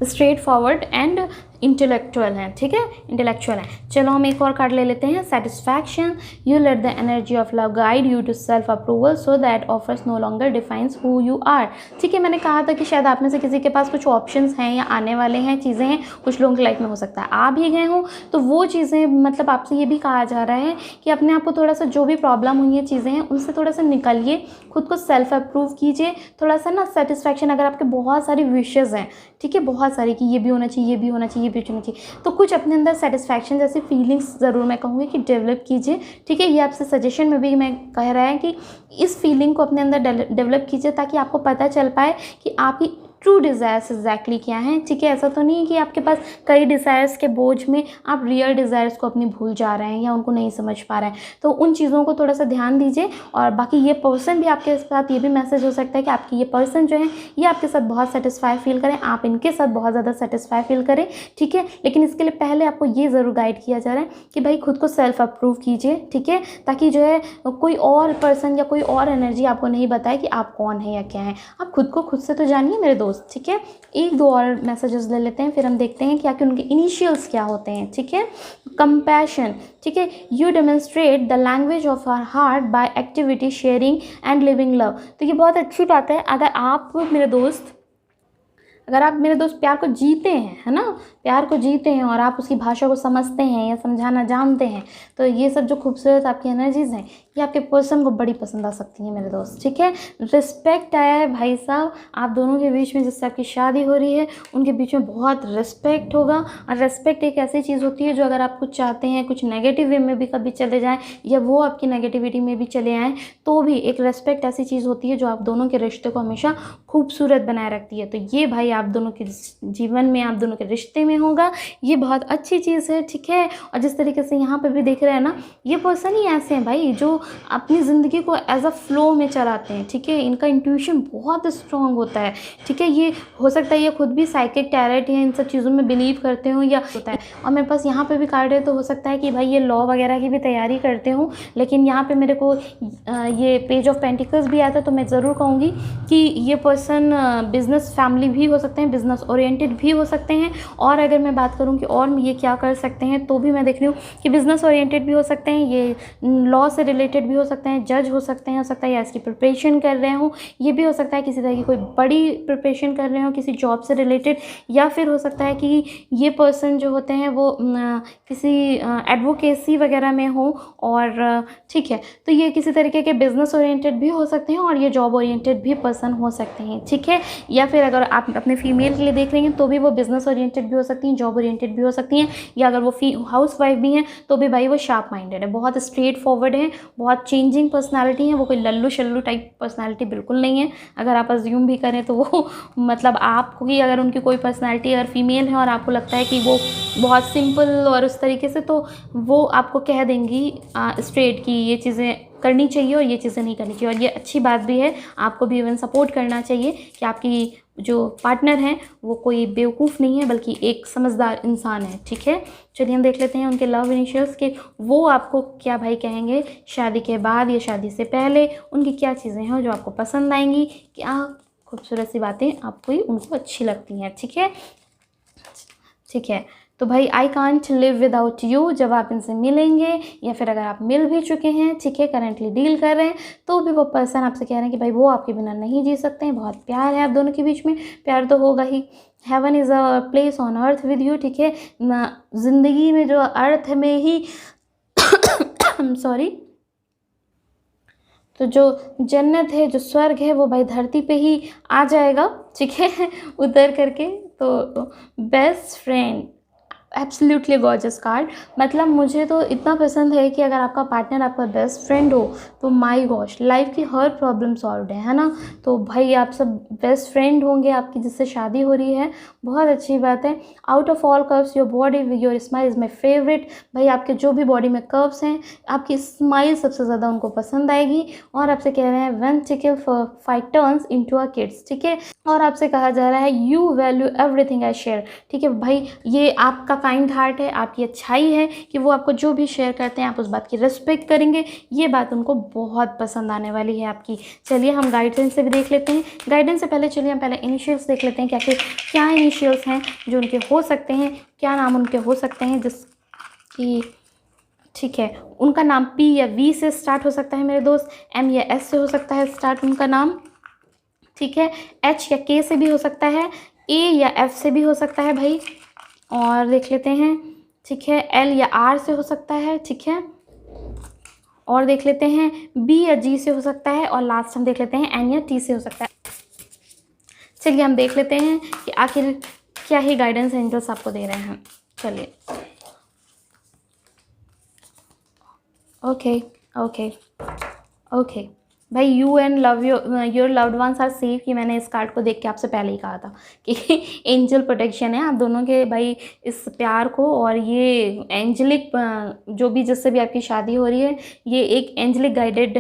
स्ट्रेट फॉरवर्ड एंड इंटेलेक्चुअल हैं। ठीक है, इंटेलेक्चुअल हैं। चलो हम एक और कार्ड ले लेते हैं। Satisfaction, you let the energy of love guide you to self approval so that offers no longer defines who you are. ठीक है, मैंने कहा था कि शायद आप में से किसी के पास कुछ ऑप्शंस हैं या आने वाले हैं, चीज़ें हैं, कुछ लोगों की लाइफ में हो सकता है आ भी गए हों, तो वो चीज़ें मतलब आपसे ये भी कहा जा रहा है कि अपने आप को थोड़ा सा, जो भी प्रॉब्लम हुई है, चीज़ें हैं, उनसे थोड़ा सा निकलिए, खुद को सेल्फ अप्रूव कीजिए, थोड़ा सा ना सेटिस्फैक्शन। अगर आपके बहुत सारी विशेज़ हैं, ठीक है, बहुत सारी, कि ये भी होना चाहिए, ये भी होना चाहिए, ये भी होना चाहिए, तो कुछ अपने अंदर सेटिस्फैक्शन जैसी फीलिंग्स ज़रूर मैं कहूँगी कि डेवलप कीजिए। ठीक है, ये आपसे सजेशन में भी मैं कह रहा है कि इस फीलिंग को अपने अंदर डेवलप कीजिए ताकि आपको पता चल पाए कि आपकी ट्रू डिज़ायर्स एग्जैक्टली क्या हैं। ठीक है, ऐसा तो नहीं है कि आपके पास कई डिज़ायर्स के बोझ में आप रियल डिज़ायर्स को अपनी भूल जा रहे हैं या उनको नहीं समझ पा रहे हैं। तो उन चीज़ों को थोड़ा सा ध्यान दीजिए। और बाकी ये पर्सन भी आपके साथ, ये भी मैसेज हो सकता है कि आपकी ये पर्सन जो है ये आपके साथ बहुत सेटिस्फाई फील करें, आप इनके साथ बहुत ज़्यादा सेटिस्फाई फील करें। ठीक है, लेकिन इसके लिए पहले आपको ये ज़रूर गाइड किया जा रहा है कि भाई खुद को सेल्फ अप्रूव कीजिए। ठीक है, ताकि जो है कोई और पर्सन या कोई और एनर्जी आपको नहीं बताए कि आप कौन है या क्या है। आप खुद को खुद से तो जानिए मेरे दोस्त। ठीक है, एक दो और मैसेजेस ले लेते हैं, फिर हम देखते हैं कि आखिर उनके इनिशियल्स क्या होते हैं। ठीक है, कंपैशन। ठीक है, you demonstrate the language of our heart by activity, sharing and living love. तो ये बहुत अच्छी बात है। अगर आप मेरे दोस्त प्यार को जीते हैं, है ना, प्यार को जीते हैं और आप उसकी भाषा को समझते हैं या समझाना जानते हैं, तो ये सब जो खूबसूरत आपकी एनर्जीज़ हैं ये आपके पर्सन को बड़ी पसंद आ सकती हैं मेरे दोस्त। ठीक है, रिस्पेक्ट आया है भाई साहब, आप दोनों के बीच में जिससे आपकी शादी हो रही है उनके बीच में बहुत रिस्पेक्ट होगा। और रिस्पेक्ट एक ऐसी चीज़ होती है जो अगर आप कुछ चाहते हैं, कुछ नेगेटिव वे में भी कभी चले जाएँ या वो आपकी नेगेटिविटी में भी चले आएँ, तो भी एक रिस्पेक्ट ऐसी चीज़ होती है जो आप दोनों के रिश्ते को हमेशा खूबसूरत बनाए रखती है। तो ये भाई आप दोनों के जीवन में, आप दोनों के रिश्ते में होगा, ये बहुत अच्छी चीज़ है। ठीक है, और जिस तरीके से यहाँ पे भी देख रहे हैं ना, ये पर्सन ही ऐसे हैं भाई जो अपनी ज़िंदगी को एज अ फ्लो में चलाते हैं। ठीक है, इनका इंट्यूशन बहुत स्ट्रॉन्ग होता है। ठीक है, ये हो सकता है ये खुद भी साइकिक टैरेट है, इन सब चीज़ों में बिलीव करते हो या होता है। और मेरे पास यहाँ पे भी कार्ड है, तो हो सकता है कि भाई ये लॉ वगैरह की भी तैयारी करते हो। लेकिन यहाँ पे मेरे को ये पेज ऑफ पेंटिकल्स भी आता है, तो मैं ज़रूर कहूँगी कि ये पर्सन बिजनेस फैमिली भी हो सकते हैं, बिजनेस ओरिएंटेड भी हो सकते हैं। और अगर मैं बात करूँ कि और ये क्या कर सकते हैं, तो भी मैं देख रही हूँ कि बिजनेस ओरिएंटेड भी हो सकते हैं, ये लॉ से रिलेटेड भी हो सकते हैं, जज हो सकते हैं, हो सकता है या इसकी प्रिपरेशन कर रहे हो, ये भी हो सकता है किसी तरह की कोई बड़ी प्रिपरेशन कर रहे हो किसी जॉब से रिलेटेड, या फिर हो सकता है कि ये पर्सन जो होते हैं वो किसी एडवोकेसी वगैरह में हो। और ठीक है, तो ये किसी तरीके के बिजनेस ओरिएंटेड भी हो सकते हैं और ये जॉब ओरिएंटेड भी पर्सन हो सकते हैं। ठीक है, या फिर अगर आप अपने फीमेल के लिए देख रही हैं तो भी वो बिजनेस ओरिएंटेड भी हो सकती हैं, जॉब ओरिएंटेड भी हो सकती हैं, या अगर वो हाउस वाइफ भी हैं तो भी भाई वो शार्प माइंडेड है, बहुत स्ट्रेट फॉरवर्ड है, बहुत चेंजिंग पर्सनालिटी है, वो कोई लल्लू शल्लू टाइप पर्सनालिटी बिल्कुल नहीं है। अगर आप अज्यूम भी करें तो वो मतलब आपको ही अगर उनकी कोई पर्सनालिटी अगर फीमेल है और आपको लगता है कि वो बहुत सिंपल और उस तरीके से, तो वो आपको कह देंगी स्ट्रेट कि ये चीज़ें करनी चाहिए और ये चीज़ें नहीं करनी चाहिए। और ये अच्छी बात भी है, आपको भी इवन सपोर्ट करना चाहिए कि आपकी जो पार्टनर हैं वो कोई बेवकूफ़ नहीं है बल्कि एक समझदार इंसान है। ठीक है, चलिए हम देख लेते हैं उनके लव इनिशियल्स के, वो आपको क्या भाई कहेंगे शादी के बाद या शादी से पहले, उनकी क्या चीज़ें हैं जो आपको पसंद आएंगी, क्या खूबसूरत सी बातें आपको ही उनको अच्छी लगती हैं, ठीक है। ठीक है, तो भाई आई कांट लिव विदाउट यू जब आप इनसे मिलेंगे या फिर अगर आप मिल भी चुके हैं, ठीक है, करेंटली डील कर रहे हैं, तो भी वो पर्सन आपसे कह रहे हैं कि भाई वो आपके बिना नहीं जी सकते हैं, बहुत प्यार है आप दोनों के बीच में, प्यार तो होगा ही। Heaven is a place on earth with you, ठीक है, ज़िंदगी में जो अर्थ में ही सॉरी, तो जो जन्नत है, जो स्वर्ग है, वो भाई धरती पे ही आ जाएगा, ठीक है, उतर करके। तो best friend, absolutely gorgeous card. मतलब मुझे तो इतना पसंद है कि अगर आपका पार्टनर आपका बेस्ट फ्रेंड हो तो माय गॉश, लाइफ की हर प्रॉब्लम सॉल्व है ना। तो भाई आप सब बेस्ट फ्रेंड होंगे आपकी जिससे शादी हो रही है, बहुत अच्छी बात है। Out of all curves your body your smile is my favourite. भाई आपके जो भी बॉडी में कर्व्स हैं, आपकी स्माइल सबसे ज़्यादा उनको पसंद आएगी। और आपसे कह रहे हैं when tackle for 5 turns into a kids, ठीक है। और आपसे कहा जा रहा है you value everything I share, ठीक है। भाई ये आपका काइंड हार्ट है, आपकी अच्छाई है कि वो आपको जो भी शेयर करते हैं आप उस बात की रिस्पेक्ट करेंगे। ये बात उनको बहुत पसंद आने वाली है आपकी। चलिए हम गाइडेंस से भी देख लेते हैं। गाइडेंस से पहले चलिए हम पहले इनिशियल्स देख लेते हैं कि आखिर क्या इनिशियल्स हैं जो उनके हो सकते हैं, क्या नाम उनके हो सकते हैं जिसकी, ठीक है, उनका नाम पी या वी से स्टार्ट हो सकता है मेरे दोस्त, एम या एस से हो सकता है स्टार्ट उनका नाम, ठीक है, एच या के से भी हो सकता है, ए या एफ से भी हो सकता है भाई। और देख लेते हैं, ठीक है, एल या आर से हो सकता है, ठीक है। और देख लेते हैं बी या जी से हो सकता है। और लास्ट हम देख लेते हैं एन या टी से हो सकता है। चलिए हम देख लेते हैं कि आखिर क्या ही गाइडेंस एंजल्स आपको दे रहे हैं। चलिए, ओके ओके ओके भाई, you and love your loved ones are safe. कि मैंने इस कार्ड को देख के आपसे पहले ही कहा था कि एंजल प्रोटेक्शन है आप दोनों के भाई इस प्यार को। और ये एंजलिक जो भी जिससे भी आपकी शादी हो रही है, ये एक एंजलिक गाइडेड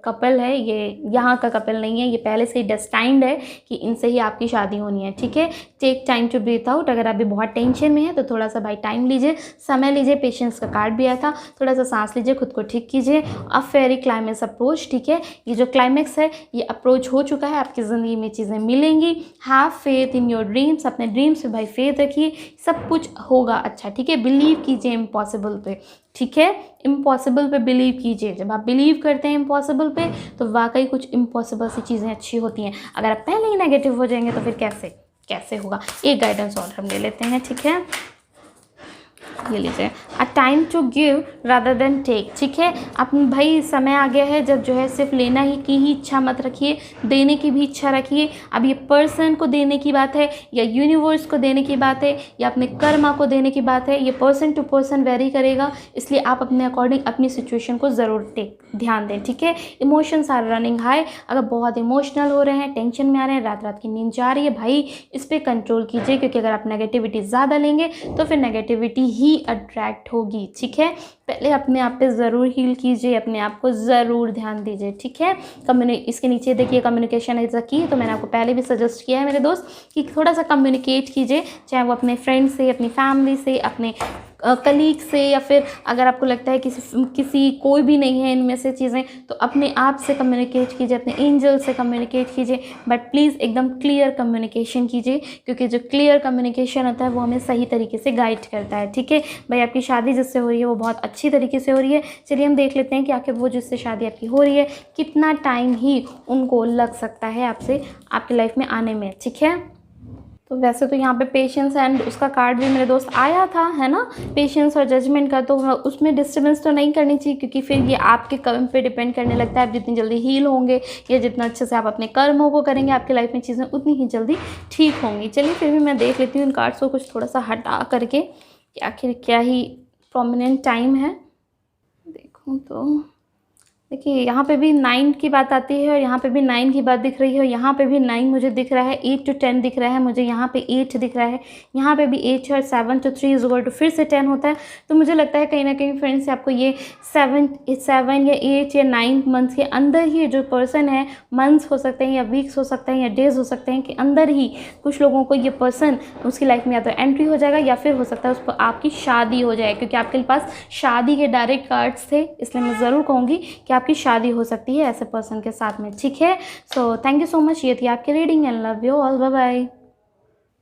कपल है, ये यहाँ का कपल नहीं है, ये पहले से ही डेस्टाइंड है कि इनसे ही आपकी शादी होनी है, ठीक है। Take time to breathe out. अगर अभी बहुत टेंशन में है तो थोड़ा सा भाई टाइम लीजिए, समय लीजिए। पेशेंस का कार्ड भी आया था, थोड़ा सा सांस लीजिए, खुद को ठीक कीजिए। अ फेरी क्लाइमेक्स अप्रोच, ठीक है, ये जो क्लाइमेक्स है ये अप्रोच हो चुका है, आपकी ज़िंदगी में चीज़ें मिलेंगी। Have faith in your dreams, अपने ड्रीम्स पे भाई फेथ रखिए, सब कुछ होगा अच्छा, ठीक है। बिलीव कीजिए इम्पॉसिबल पे, ठीक है, इम्पॉसिबल पे बिलीव कीजिए। जब आप बिलीव करते हैं इम्पॉसिबल पे तो वाकई कुछ इम्पॉसिबल सी चीज़ें अच्छी होती हैं। अगर आप पहले ही नेगेटिव हो जाएंगे तो फिर कैसे होगा। एक गाइडेंस और हम ले लेते हैं, ठीक है, ये लीजिए, a time to give rather than take, ठीक है। अपने भाई समय आ गया है जब जो है सिर्फ लेना ही की ही इच्छा मत रखिए, देने की भी इच्छा रखिए। अब ये पर्सन को देने की बात है या यूनिवर्स को देने की बात है या अपने कर्मा को देने की बात है, ये पर्सन टू पर्सन वेरी करेगा। इसलिए आप अपने अकॉर्डिंग अपनी सिचुएशन को ज़रूर ध्यान दें, ठीक है। इमोशंस आर रनिंग हाई, अगर बहुत इमोशनल हो रहे हैं, टेंशन में आ रहे हैं, रात रात की नींद जा रही है, भाई इस पर कंट्रोल कीजिए, क्योंकि अगर आप नेगेटिविटी ज़्यादा लेंगे तो फिर नेगेटिविटी ही अट्रैक्ट होगी, ठीक है। पहले अपने आप पे ज़रूर हील कीजिए, अपने आप को ज़रूर ध्यान दीजिए, ठीक है। इसके नीचे देखिए कम्युनिकेशन इज़ अ की, तो मैंने आपको पहले भी सजेस्ट किया है मेरे दोस्त कि थोड़ा सा कम्युनिकेट कीजिए, चाहे वो अपने फ्रेंड से, अपनी फैमिली से, अपने कलीग से, या फिर अगर आपको लगता है किसी कोई भी नहीं है इनमें से चीज़ें, तो अपने आप से कम्युनिकेट कीजिए, अपने एंजल से कम्युनिकेट कीजिए, बट प्लीज़ एकदम क्लियर कम्युनिकेशन कीजिए, क्योंकि जो क्लियर कम्युनिकेशन होता है वो हमें सही तरीके से गाइड करता है, ठीक है। भाई आपकी शादी जिससे हो रही है वो बहुत अच्छी तरीके से हो रही है। चलिए हम देख लेते हैं कि आखिर वो जिससे शादी आपकी हो रही है कितना टाइम ही उनको लग सकता है आपसे आपकी लाइफ में आने में, ठीक है। तो वैसे तो यहाँ पे पेशेंस एंड उसका कार्ड भी मेरे दोस्त आया था, है ना, पेशेंस और जजमेंट का, तो उसमें डिस्टर्बेंस तो नहीं करनी चाहिए, क्योंकि फिर ये आपके कर्म पे डिपेंड करने लगता है। आप जितनी जल्दी हील होंगे या जितना अच्छे से आप अपने कर्मों को करेंगे, आपकी लाइफ में चीज़ें उतनी ही जल्दी ठीक होंगी। चलिए फिर भी मैं देख लेती हूँ इन कार्ड्स को कुछ थोड़ा सा हटा करके कि आखिर क्या ही प्रोमिनेंट टाइम है। देखूँ तो देखिए यहाँ पे भी 9 की बात आती है और यहाँ पे भी 9 की बात दिख रही है, और यहाँ पे भी 9 मुझे दिख रहा है, 8 to 10 दिख रहा है मुझे, यहाँ पे 8 दिख रहा है, यहाँ पे भी 8 है, और 7 to 3 इज इक्वल टू फिर से 10 होता है। तो मुझे लगता है कहीं ना कहीं फ्रेंड्स से आपको ये 7 या 8 या 9 मंथ्स के अंदर ही जो पर्सन है, मंथ्स हो सकते हैं या वीक्स हो सकते हैं या डेज हो सकते हैं, कि अंदर ही कुछ लोगों को ये पर्सन उसकी लाइफ में या तो एंट्री हो जाएगा या फिर हो सकता है उस पर आपकी शादी हो जाए, क्योंकि आपके पास शादी के डायरेक्ट कार्ड्स थे। इसलिए मैं ज़रूर कहूँगी कि आपकी शादी हो सकती है ऐसे पर्सन के साथ में, ठीक है। So thank you so much, ये थी आपकी reading and love you all, bye bye.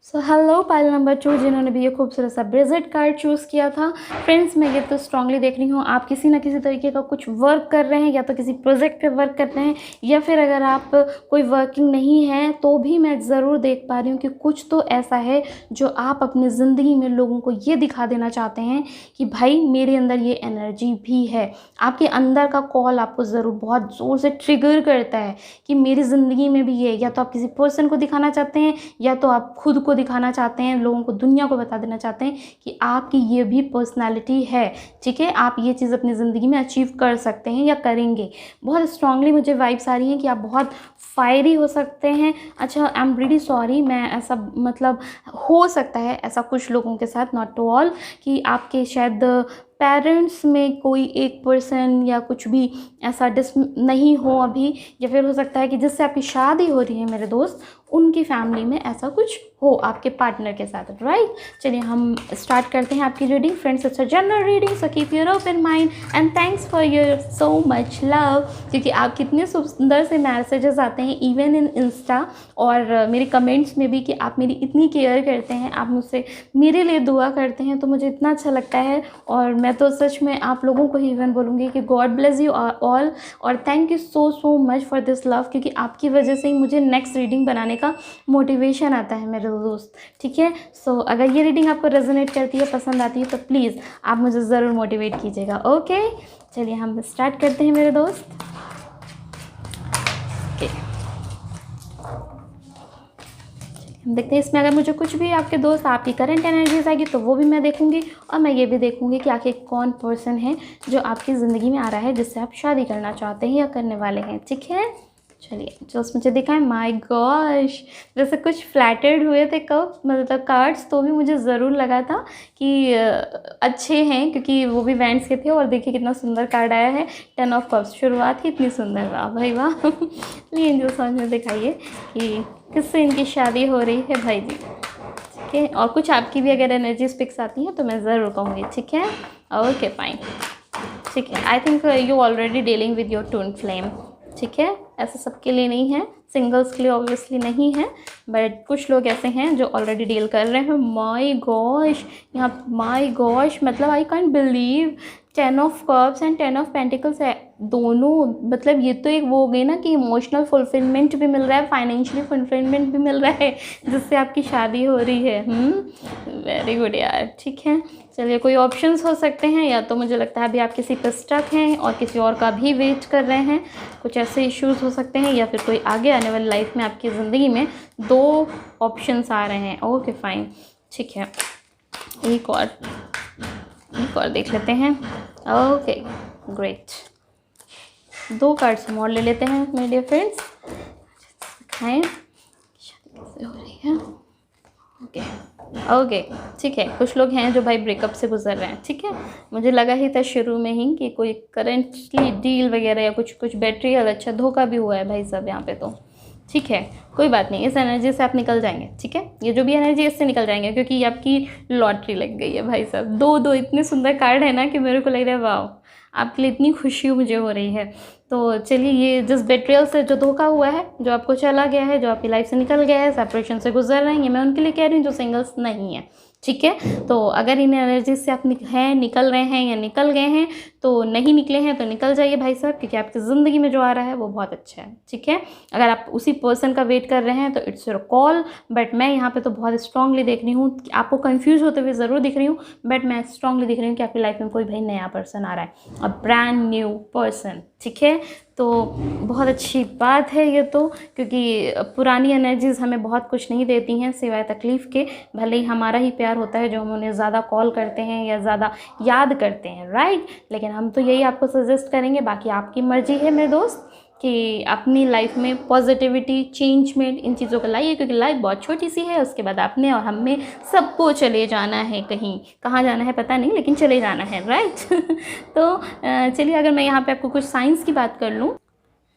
So hello pile number 2 जिन्होंने भी ये खूबसूरत सा ब्रेसलेट कार्ड चूज़ किया था। फ्रेंड्स मैं ये तो स्ट्रांगली देख रही हूँ आप किसी ना किसी तरीके का कुछ वर्क कर रहे हैं, या तो किसी प्रोजेक्ट पे वर्क कर रहे हैं, या फिर अगर आप कोई वर्किंग नहीं है तो भी मैं ज़रूर देख पा रही हूँ कि कुछ तो ऐसा है जो आप अपनी ज़िंदगी में लोगों को ये दिखा देना चाहते हैं कि भाई मेरे अंदर ये एनर्जी भी है। आपके अंदर का कॉल आपको ज़रूर बहुत ज़ोर से ट्रिगर करता है कि मेरी ज़िंदगी में भी ये, या तो आप किसी पर्सन को दिखाना चाहते हैं, या तो आप खुद को दिखाना चाहते हैं, लोगों को, दुनिया को बता देना चाहते हैं कि आपकी ये भी पर्सनालिटी है, ठीक है। आप ये चीज़ अपनी ज़िंदगी में अचीव कर सकते हैं या करेंगे। बहुत स्ट्रांगली मुझे वाइब्स आ रही हैं कि आप बहुत फायरी हो सकते हैं। अच्छा, आई एम रियली सॉरी, मैं ऐसा मतलब हो सकता है ऐसा कुछ लोगों के साथ, नॉट टू ऑल, कि आपके शायद पेरेंट्स में कोई एक पर्सन या कुछ भी ऐसा नहीं हो अभी, या फिर हो सकता है कि जिससे आपकी शादी हो रही है मेरे दोस्त, उनकी फैमिली में ऐसा कुछ हो आपके पार्टनर के साथ, राइट। चलिए हम स्टार्ट करते हैं आपकी reading. Friends it's a general reading, so keep your open mind and thanks for your so much love, क्योंकि आप कितने सुंदर से मैसेजेस आते हैं इवन इन इंस्टा और मेरे कमेंट्स में भी कि आप मेरी इतनी केयर करते हैं, आप मुझसे मेरे लिए दुआ करते हैं, तो मुझे इतना अच्छा लगता है। और मैं तो सच में आप लोगों को ही इवन बोलूँगी कि गॉड ब्लेस यू ऑल, और thank you so much for this love, क्योंकि आपकी वजह से ही मुझे नेक्स्ट रीडिंग बनाने का मोटिवेशन आता है मेरे दोस्त, ठीक है। सो अगर ये रीडिंग आपको रेजोनेट करती है, पसंद आती है, तो प्लीज़ आप मुझे ज़रूर मोटिवेट कीजिएगा, ओके। चलिए हम स्टार्ट करते हैं मेरे दोस्त। ओके, हम देखते हैं इसमें अगर मुझे कुछ भी आपके दोस्त आपकी करंट एनर्जीज आएगी तो वो भी मैं देखूंगी, और मैं ये भी देखूंगी कि आखिर कौन पर्सन है जो आपकी ज़िंदगी में आ रहा है जिससे आप शादी करना चाहते हैं या करने वाले हैं, ठीक है। चलिए जो मुझे दिखा है, माय गॉश, जैसे कुछ फ्लैटेड हुए थे कब मतलब कार्ड्स, तो भी मुझे ज़रूर लगा था कि अच्छे हैं, क्योंकि वो भी वैंड्स के थे। और देखिए कितना सुंदर कार्ड आया है, 10 ऑफ कप्स, शुरुआत ही इतनी सुंदर, वाह भाई वाह। प्लीज एंजल समझ में दिखाइए कि किससे इनकी शादी हो रही है भाई जी, ठीक है। और कुछ आपकी भी अगर एनर्जीज पिक्स आती हैं तो मैं ज़रूर कहूँगी, ठीक है। ओके फाइन, ठीक है। I think you already dealing with your twin flame, ठीक है। ऐसा सबके लिए नहीं है, सिंगल्स के लिए ऑब्वियसली नहीं है, बट कुछ लोग ऐसे हैं जो ऑलरेडी डील कर रहे हैं। माय गॉश, यहाँ माय गॉश मतलब I can't believe, 10 of cups and 10 of pentacles है दोनों। मतलब ये तो एक वो हो गई ना कि इमोशनल फुलफिलमेंट भी मिल रहा है, फाइनेंशियली फुलफिलमेंट भी मिल रहा है, जिससे आपकी शादी हो रही है। वेरी गुड यार, ठीक है। चलिए कोई ऑप्शंस हो सकते हैं, या तो मुझे लगता है अभी आप किसी पर स्टक हैं और किसी और का भी वेट कर रहे हैं, कुछ ऐसे इश्यूज हो सकते हैं, या फिर कोई आगे आने वाली लाइफ में आपकी ज़िंदगी में 2 ऑप्शंस आ रहे हैं। ओके फाइन, ठीक है। एक और देख लेते हैं। ओके ग्रेट, 2 कार्ड्स हम और ले लेते हैं मेरे डियर फ्रेंड्स, दिखाएं शादी कैसे हो रही है। ओके ठीक है। कुछ लोग हैं जो भाई ब्रेकअप से गुजर रहे हैं, ठीक है। मुझे लगा ही था शुरू में ही कि कोई करंटली डील वगैरह या कुछ बेट्रियल, अच्छा धोखा भी हुआ है भाई साहब यहाँ पे, तो ठीक है कोई बात नहीं, इस एनर्जी से आप निकल जाएंगे, ठीक है। ये जो भी एनर्जी है इससे निकल जाएंगे, क्योंकि ये आपकी लॉटरी लग गई है भाई साहब। 2 इतने सुंदर कार्ड है ना कि मेरे को लग रहा है वाह, आपके लिए इतनी खुशी मुझे हो रही है। तो चलिए, ये जिस बेट्रियल से जो धोखा हुआ है, जो आपको चला गया है, जो आपकी लाइफ से निकल गया है, सेपरेशन से गुजर रहे हैं, मैं उनके लिए कह रही हूँ जो सिंगल्स नहीं है, ठीक है। तो अगर इन एनर्जी से आप निकल रहे हैं या निकल गए हैं, तो नहीं निकले हैं तो निकल जाइए भाई साहब, क्योंकि आपकी ज़िंदगी में जो आ रहा है वो बहुत अच्छा है, ठीक है। अगर आप उसी पर्सन का वेट कर रहे हैं तो इट्स योर कॉल, बट मैं यहाँ पे तो बहुत स्ट्रांगली देख रही हूँ, आपको कंफ्यूज होते हुए ज़रूर दिख रही हूँ, बट मैं स्ट्रांगली दिख रही हूँ कि आपकी लाइफ में कोई भाई नया पर्सन आ रहा है, अ ब्रांड न्यू पर्सन, ठीक है। तो बहुत अच्छी बात है ये तो, क्योंकि पुरानी एनर्जीज़ हमें बहुत कुछ नहीं देती हैं सिवाय तकलीफ़ के। भले ही हमारा ही प्यार होता है जो हम उन्हें ज़्यादा कॉल करते हैं या ज़्यादा याद करते हैं, राइट। लेकिन हम तो यही आपको सजेस्ट करेंगे, बाकी आपकी मर्ज़ी है मेरे दोस्त, कि अपनी लाइफ में पॉजिटिविटी, चेंजमेंट, इन चीज़ों को लाइए, क्योंकि लाइफ बहुत छोटी सी है। उसके बाद आपने और हम में सबको चले जाना है, कहीं कहाँ जाना है पता नहीं, लेकिन चले जाना है, राइट। तो चलिए, अगर मैं यहाँ पे आपको कुछ साइंस की बात कर लूँ,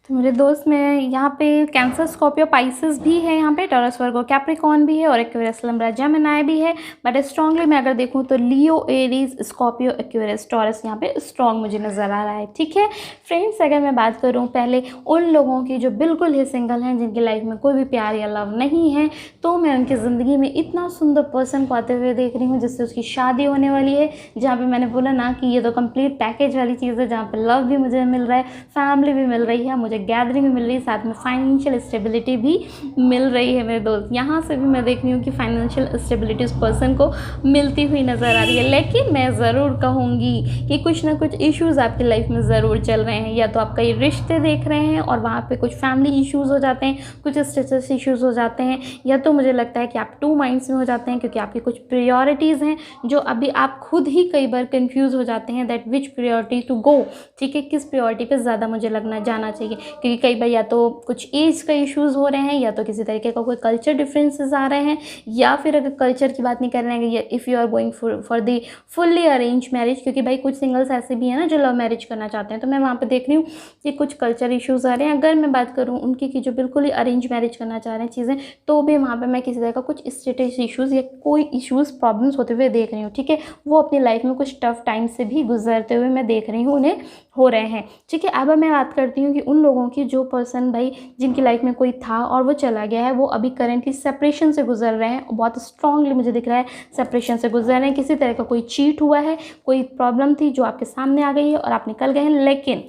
तो मेरे दोस्त में यहाँ पे कैंसर, स्कॉर्पियो, पाइसेस भी है, यहाँ पे टॉरस, वर्गो, कैप्रिकॉर्न भी है और एक्वेरियस, लिब्रा, जेमिनी भी है। बट स्ट्रांगली मैं अगर देखूँ तो लियो, एरीज, स्कॉर्पियो, एक्वेरियस, टॉरस यहाँ पे स्ट्रांग मुझे नज़र आ रहा है। ठीक है फ्रेंड्स, अगर मैं बात करूँ पहले उन लोगों की जो बिल्कुल ही सिंगल हैं, जिनकी लाइफ में कोई भी प्यार या लव नहीं है, तो मैं उनकी ज़िंदगी में इतना सुंदर पर्सन को आते हुए देख रही हूँ जिससे उसकी शादी होने वाली है। जहाँ पे मैंने बोला ना कि ये तो कंप्लीट पैकेज वाली चीज़ है, जहाँ पे लव भी मुझे मिल रहा है, फैमिली भी मिल रही है, मुझे गैदरिंग भी मिल रही है, साथ में फाइनेंशियल स्टेबिलिटी भी मिल रही है। मेरे दोस्त, यहाँ से भी मैं देख रही हूँ कि फाइनेंशियल स्टेबिलिटी उस पर्सन को मिलती हुई नज़र आ रही है। लेकिन मैं ज़रूर कहूँगी कि कुछ ना कुछ इश्यूज़ आपकी लाइफ में ज़रूर चल रहे हैं। या तो आप कई रिश्ते देख रहे हैं और वहाँ पे कुछ फैमिली इश्यूज़ हो जाते हैं, कुछ स्टेटस इश्यूज़ हो जाते हैं, या तो मुझे लगता है कि आप टू माइंड्स में हो जाते हैं क्योंकि आपकी कुछ प्रायोरिटीज़ हैं जो अभी आप खुद ही कई बार कंफ्यूज हो जाते हैं that which priority to go. ठीक है, किस प्रायोरिटी पे ज़्यादा मुझे जाना चाहिए, क्योंकि कई बार या तो कुछ एज का इश्यूज़ हो रहे हैं, या तो किसी तरीके का कोई कल्चर डिफरेंसेस आ रहे हैं, या फिर अगर कल्चर की बात नहीं कर रहे हैं, if you are going for the fully arrange marriage, क्योंकि भाई कुछ सिंगल्स ऐसे भी हैं ना जो लव मैरिज करना चाहते हैं, तो मैं वहाँ पे देख रही हूँ कि कुछ कल्चर इश्यूज़ आ रहे हैं। अगर मैं बात करूँ उनकी कि जो बिल्कुल ही अरेंज मैरिज करना चाह रहे हैं चीज़ें, तो भी वहाँ पर मैं किसी तरह का कुछ स्टेटस इश्यूज़ या कोई इश्यूज़ प्रॉब्लम्स होते हुए देख रही हूँ। ठीक है, वो अपनी लाइफ में कुछ टफ टाइम से भी गुजरते हुए मैं देख रही हूँ, उन्हें हो रहे हैं। ठीक है, अब मैं बात करती हूँ कि उन लोगों की जो पर्सन भाई जिनकी लाइफ में कोई था और वो चला गया है, वो अभी करेंटली सेपरेशन से गुजर रहे हैं। बहुत स्ट्रांगली मुझे दिख रहा है सेपरेशन से गुजर रहे हैं। किसी तरह का कोई चीट हुआ है, कोई प्रॉब्लम थी जो आपके सामने आ गई है और आप निकल गए हैं, लेकिन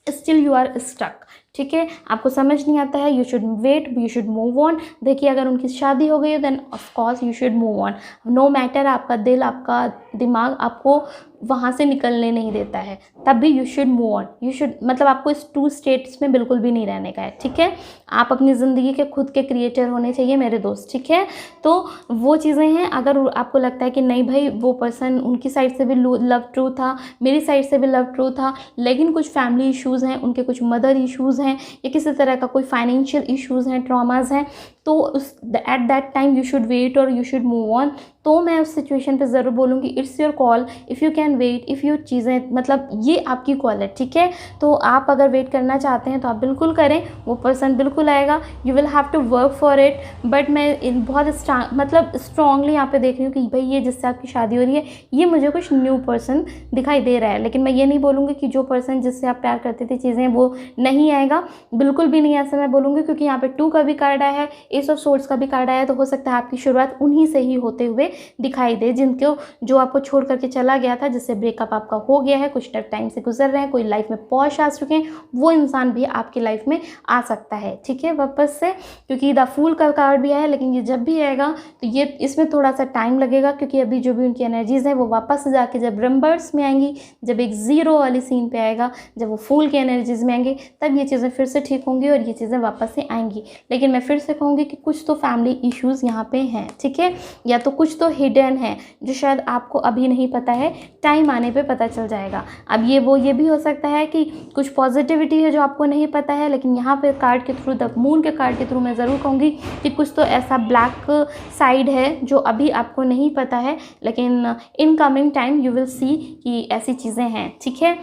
स्टिल यू आर स्टक। ठीक है, आपको समझ नहीं आता है, you should wait, you should move on. देखिए, अगर उनकी शादी हो गई है then of course you should move on. No matter आपका दिल, आपका दिमाग आपको वहाँ से निकलने नहीं देता है, तब भी you should move on. You should मतलब आपको इस टू स्टेट्स में बिल्कुल भी नहीं रहने का है। ठीक है, आप अपनी ज़िंदगी के खुद के क्रिएटर होने चाहिए मेरे दोस्त। ठीक है, तो वो चीज़ें हैं। अगर आपको लगता है कि नहीं भाई वो पर्सन उनकी साइड से भी लव ट्रू था, मेरी साइड से भी लव ट्रू था, लेकिन कुछ फैमिली इश्यूज़ हैं, उनके कुछ मदर इश्यूज़ हैं, या किसी तरह का कोई फाइनेंशियल इश्यूज़ हैं, ट्रॉमाज हैं, तो उस at that time you should wait और यू शुड मूव ऑन। तो मैं उस सिचुएशन पे ज़रूर बोलूँगी it's your call, if you can wait, if you चीज़ें मतलब ये आपकी कॉल है। ठीक है, तो आप अगर वेट करना चाहते हैं तो आप बिल्कुल करें, वो पर्सन बिल्कुल आएगा, you will have to work for it. But मैं बहुत स्ट्रांगली यहाँ पे देख रही हूँ कि भाई ये जिससे आपकी शादी हो रही है, ये मुझे कुछ न्यू पर्सन दिखाई दे रहा है। लेकिन मैं ये नहीं बोलूँगी कि जो पर्सन जिससे आप प्यार करते थे चीज़ें वो नहीं आएगा, बिल्कुल भी नहीं ऐसा मैं बोलूँगी, क्योंकि यहाँ पे 2 का भी कार्ड आया है, एस ऑफ सोर्ड्स का भी कार्ड आया है। तो हो सकता है आपकी शुरुआत उन्हीं से ही होते हुए दिखाई दे, जिनको जो आपको छोड़ करके चला गया था, जिससे ब्रेकअप आपका हो गया है, कुछ टफ टाइम से गुजर रहे हैं, कोई लाइफ में पॉश आ चुके हैं, वो इंसान भी आपकी लाइफ में आ सकता है। ठीक है, वापस से, क्योंकि द फूल का कार्ड भी आया है, लेकिन ये जब भी आएगा तो ये इसमें थोड़ा सा टाइम लगेगा, क्योंकि अभी जो भी उनकी एनर्जीज हैं वो वापस से जाके जब रिवर्स में आएंगी, जब एक ज़ीरो वाली सीन पे आएगा, जब वो फूल की एनर्जीज में आएंगे, तब ये चीज़ें फिर से ठीक होंगी और ये चीज़ें वापस से आएंगी। लेकिन मैं फिर से कहूँगी कि कुछ तो फैमिली इश्यूज़ यहाँ पे हैं। ठीक है, या तो कुछ तो हिडन है जो शायद आपको अभी नहीं पता है, टाइम आने पे पता चल जाएगा। अब ये भी हो सकता है कि कुछ पॉजिटिविटी है जो आपको नहीं पता है, लेकिन यहाँ पे कार्ड के थ्रू, द मून के कार्ड के थ्रू मैं ज़रूर कहूँगी कि कुछ तो ऐसा ब्लैक साइड है जो अभी आपको नहीं पता है, लेकिन in coming time you will see कि ऐसी चीज़ें हैं। ठीक है,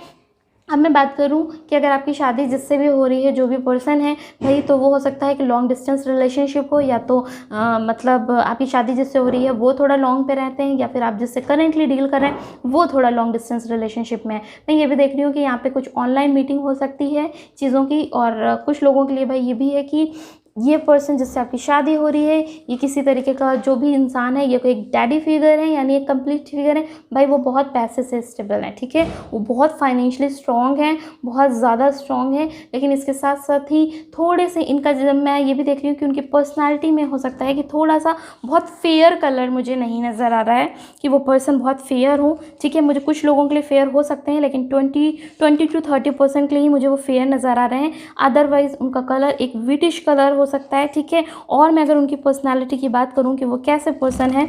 अब मैं बात करूं कि अगर आपकी शादी जिससे भी हो रही है, जो भी पर्सन है भाई, तो वो हो सकता है कि लॉन्ग डिस्टेंस रिलेशनशिप हो, या तो मतलब आपकी शादी जिससे हो रही है वो थोड़ा लॉन्ग पे रहते हैं, या फिर आप जिससे करेंटली डील कर रहे हैं वो थोड़ा लॉन्ग डिस्टेंस रिलेशनशिप में है। मैं ये भी देख रही हूँ कि यहाँ पे कुछ ऑनलाइन मीटिंग हो सकती है चीज़ों की, और कुछ लोगों के लिए भाई ये भी है कि ये पर्सन जिससे आपकी शादी हो रही है, ये किसी तरीके का जो भी इंसान है, ये कोई एक डैडी फिगर है, यानी एक कंप्लीट फिगर है भाई, वो बहुत पैसे से स्टेबल है। ठीक है, वो बहुत फाइनेंशियली स्ट्रॉन्ग है, बहुत ज़्यादा स्ट्रॉन्ग है, लेकिन इसके साथ साथ ही थोड़े से इनका, जब मैं ये भी देख रही हूँ कि उनकी पर्सनैलिटी में हो सकता है कि थोड़ा सा बहुत फेयर कलर मुझे नहीं नज़र आ रहा है कि वो पर्सन बहुत फेयर हो। ठीक है, मुझे कुछ लोगों के लिए फेयर हो सकते हैं, लेकिन 20 to 30% के लिए ही मुझे वो फेयर नज़र आ रहे हैं। अदरवाइज़ उनका कलर एक विटिश कलर हो सकता है। ठीक है, और मैं अगर उनकी पर्सनालिटी की बात करूं कि वो कैसे पर्सन है,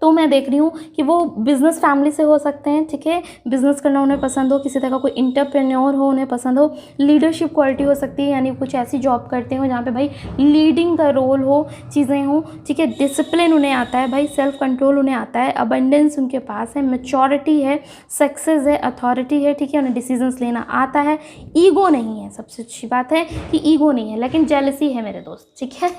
तो मैं देख रही हूँ कि वो बिज़नेस फैमिली से हो सकते हैं, ठीक है, बिज़नेस करना उन्हें पसंद हो, किसी तरह का कोई एंटरप्रेन्योर हो उन्हें पसंद हो, लीडरशिप क्वालिटी हो सकती है, यानी कुछ ऐसी जॉब करते हो जहाँ पे भाई लीडिंग का रोल हो, चीज़ें हों, ठीक है, डिसिप्लिन उन्हें आता है भाई, सेल्फ कंट्रोल उन्हें आता है, अबंडेंस उनके पास है, मैच्योरिटी है, सक्सेस है, अथॉरिटी है, ठीक है, उन्हें डिसीजंस लेना आता है, ईगो नहीं है, सबसे अच्छी बात है कि ईगो नहीं है, लेकिन जेलसी है मेरे दोस्त, ठीक है,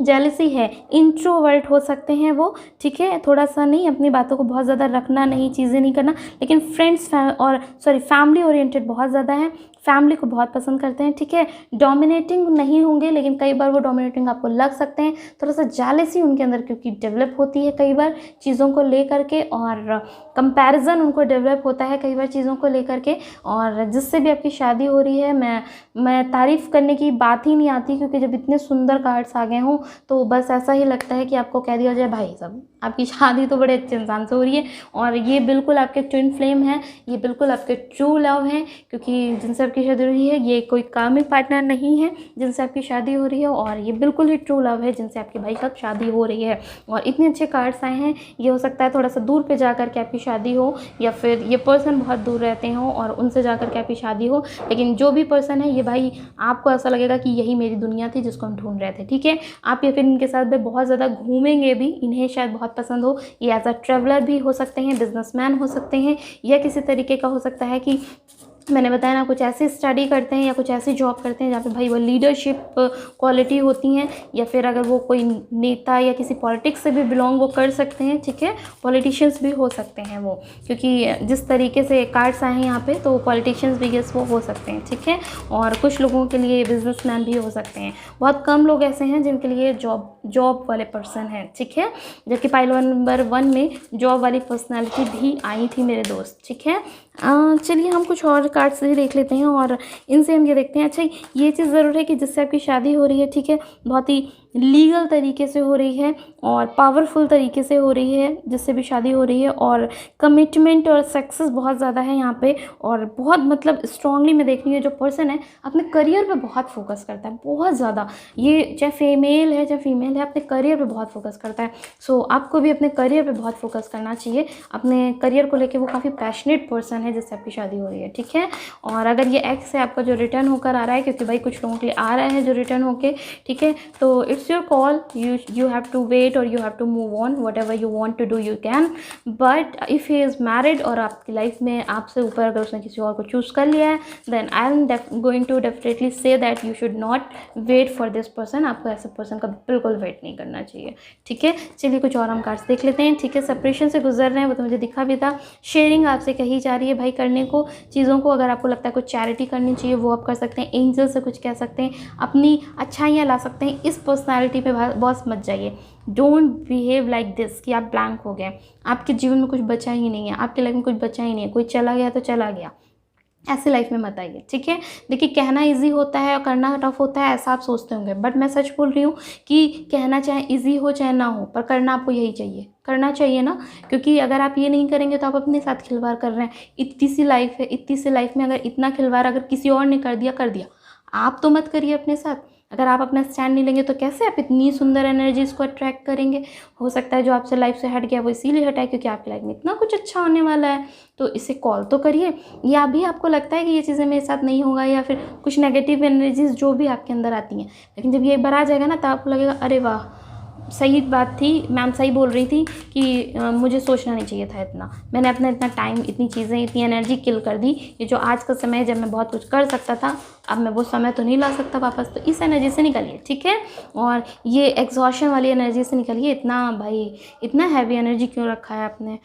जेलसी है, इंट्रोवर्ट हो सकते हैं वो, ठीक है, थोड़ा सा नहीं, अपनी बातों को बहुत ज़्यादा रखना नहीं, चीज़ें नहीं करना, लेकिन फ्रेंड्स और फैमिली ओरिएंटेड बहुत ज़्यादा है, फैमिली को बहुत पसंद करते हैं, ठीक है, डोमिनेटिंग नहीं होंगे, लेकिन कई बार वो डोमिनेटिंग आपको लग सकते हैं, थोड़ा सा जेलसी उनके अंदर क्योंकि डेवलप होती है कई बार चीज़ों को लेकर के, और कंपैरिजन उनको डेवलप होता है कई बार चीज़ों को लेकर के, और जिससे भी आपकी शादी हो रही है, मैं तारीफ़ करने की बात ही नहीं आती, क्योंकि जब इतने सुंदर कार्ड्स आ गए हों तो बस ऐसा ही लगता है कि आपको कह दिया जाए भाई साहब आपकी शादी तो बड़े अच्छे इंसान से हो रही है, और ये बिल्कुल आपके ट्विन फ्लेम है, ये बिल्कुल आपके ट्रू लव हैं, क्योंकि जिनसे आपकी शादी हो रही है ये कोई कामिक पार्टनर नहीं है जिनसे आपकी शादी हो रही है, और ये बिल्कुल ही ट्रू लव है जिनसे आपके भाई साहब शादी हो रही है। और इतने अच्छे कार्ड्स आए हैं, ये हो सकता है थोड़ा सा दूर पे जाकर के आपकी शादी हो, या फिर ये पर्सन बहुत दूर रहते हो और उनसे जाकर के आपकी शादी हो, लेकिन जो भी पर्सन है ये भाई आपको ऐसा लगेगा कि यही मेरी दुनिया थी जिसको हम ढूंढ रहे थे, ठीक है। आप या फिर इनके साथ में बहुत ज़्यादा घूमेंगे भी, इन्हें शायद बहुत पसंद हो, ये एज अ ट्रैवलर भी हो सकते हैं, बिजनेसमैन हो सकते हैं, या किसी तरीके का हो सकता है कि मैंने बताया ना कुछ ऐसी स्टडी करते हैं या कुछ ऐसी जॉब करते हैं जहाँ पे भाई वो लीडरशिप क्वालिटी होती हैं, या फिर अगर वो कोई नेता या किसी पॉलिटिक्स से भी बिलोंग वो कर सकते हैं, ठीक है, पॉलिटिशियंस भी हो सकते हैं वो, क्योंकि जिस तरीके से कार्ड्स आए हैं यहाँ पे तो पॉलिटिशियंस भी गेस वो हो सकते हैं, ठीक है, और कुछ लोगों के लिए बिजनेसमैन भी हो सकते हैं, बहुत कम लोग ऐसे हैं जिनके लिए जॉब वाले पर्सन हैं, ठीक है, जबकि पाइल नंबर 1 में जॉब वाली पर्सनैलिटी भी आई थी मेरे दोस्त, ठीक है। चलिए हम कुछ और कार्ड्स भी देख लेते हैं, और इनसे हम ये देखते हैं, अच्छा ये चीज़ ज़रूर है कि जिससे आपकी शादी हो रही है, ठीक है, बहुत ही लीगल तरीके से हो रही है और पावरफुल तरीके से हो रही है जिससे भी शादी हो रही है, और कमिटमेंट और सक्सेस बहुत ज़्यादा है यहाँ पे, और बहुत मतलब स्ट्रांगली मैं देख रही हूँ जो पर्सन है अपने करियर पे बहुत फोकस करता है, बहुत ज़्यादा, ये चाहे फीमेल है चाहे फीमेल है, अपने करियर पे बहुत फोकस करता है। सो आपको भी अपने करियर पे बहुत फोकस करना चाहिए, अपने करियर को लेके वो काफ़ी पैशनेट पर्सन है जिससे आपकी शादी हो रही है, ठीक है। और अगर ये एक्स है आपका जो रिटर्न होकर आ रहा है, क्योंकि भाई कुछ लोगों के लिए आ रहा है जो रिटर्न होके, ठीक है, तो it's your call, you have to wait or you have to move on, whatever you want to do you can, but if he is married और आपकी लाइफ में आपसे ऊपर अगर उसने किसी और को चूज़ कर लिया है, then I am going to definitely say that you should not wait for this person, आपको ऐसे पर्सन का बिल्कुल वेट नहीं करना चाहिए, ठीक है। चलिए कुछ और हम कार्ड्स देख लेते हैं, ठीक है, सेपरेशन से गुजर रहे हैं वो तो मुझे दिखा भी था, शेयरिंग आपसे कही जा रही है भाई करने को चीज़ों को, अगर आपको लगता है कुछ चैरिटी करनी चाहिए वो आप कर सकते हैं, एंजल से कुछ कह सकते हैं, अपनी अच्छाइयाँ ला सकते हैं, इस पर्सनैलिटी पे बॉस मत जाइए, डोंट बिहेव लाइक दिस कि आप ब्लैंक हो गए, आपके जीवन में कुछ बचा ही नहीं है, आपकी लाइफ में कुछ बचा ही नहीं है, कोई चला गया तो चला गया, ऐसी लाइफ में मत आइए, ठीक है। देखिए कहना इजी होता है और करना टफ होता है ऐसा आप सोचते होंगे, बट मैं सच बोल रही हूँ कि कहना चाहे इजी हो चाहे ना हो, पर करना आपको यही चाहिए, करना चाहिए ना, क्योंकि अगर आप ये नहीं करेंगे तो आप अपने साथ खिलवाड़ कर रहे हैं। इतनी सी लाइफ है, इतनी सी लाइफ में अगर इतना खिलवाड़ अगर किसी और ने कर दिया, आप तो मत करिए अपने साथ। अगर आप अपना स्टैंड नहीं लेंगे तो कैसे आप इतनी सुंदर एनर्जीज को अट्रैक्ट करेंगे। हो सकता है जो आपसे लाइफ से हट गया वो इसीलिए हटा है क्योंकि आपकी लाइफ में इतना कुछ अच्छा होने वाला है, तो इसे कॉल तो करिए। या भी आपको लगता है कि ये चीज़ें मेरे साथ नहीं होगा या फिर कुछ नेगेटिव एनर्जीज जो भी आपके अंदर आती हैं, लेकिन जब ये एक बार आ जाएगा ना तो आपको लगेगा अरे वाह सही बात थी, मैम सही बोल रही थी कि मुझे सोचना नहीं चाहिए था इतना, मैंने अपना इतना टाइम, इतनी चीज़ें, इतनी एनर्जी किल कर दी। ये जो आज का समय है जब मैं बहुत कुछ कर सकता था, अब मैं वो समय तो नहीं ला सकता वापस, तो इस एनर्जी से निकलिए, ठीक है। और ये एग्जॉशन वाली एनर्जी से निकलिए, इतना भाई इतना हैवी एनर्जी क्यों रखा है आपने,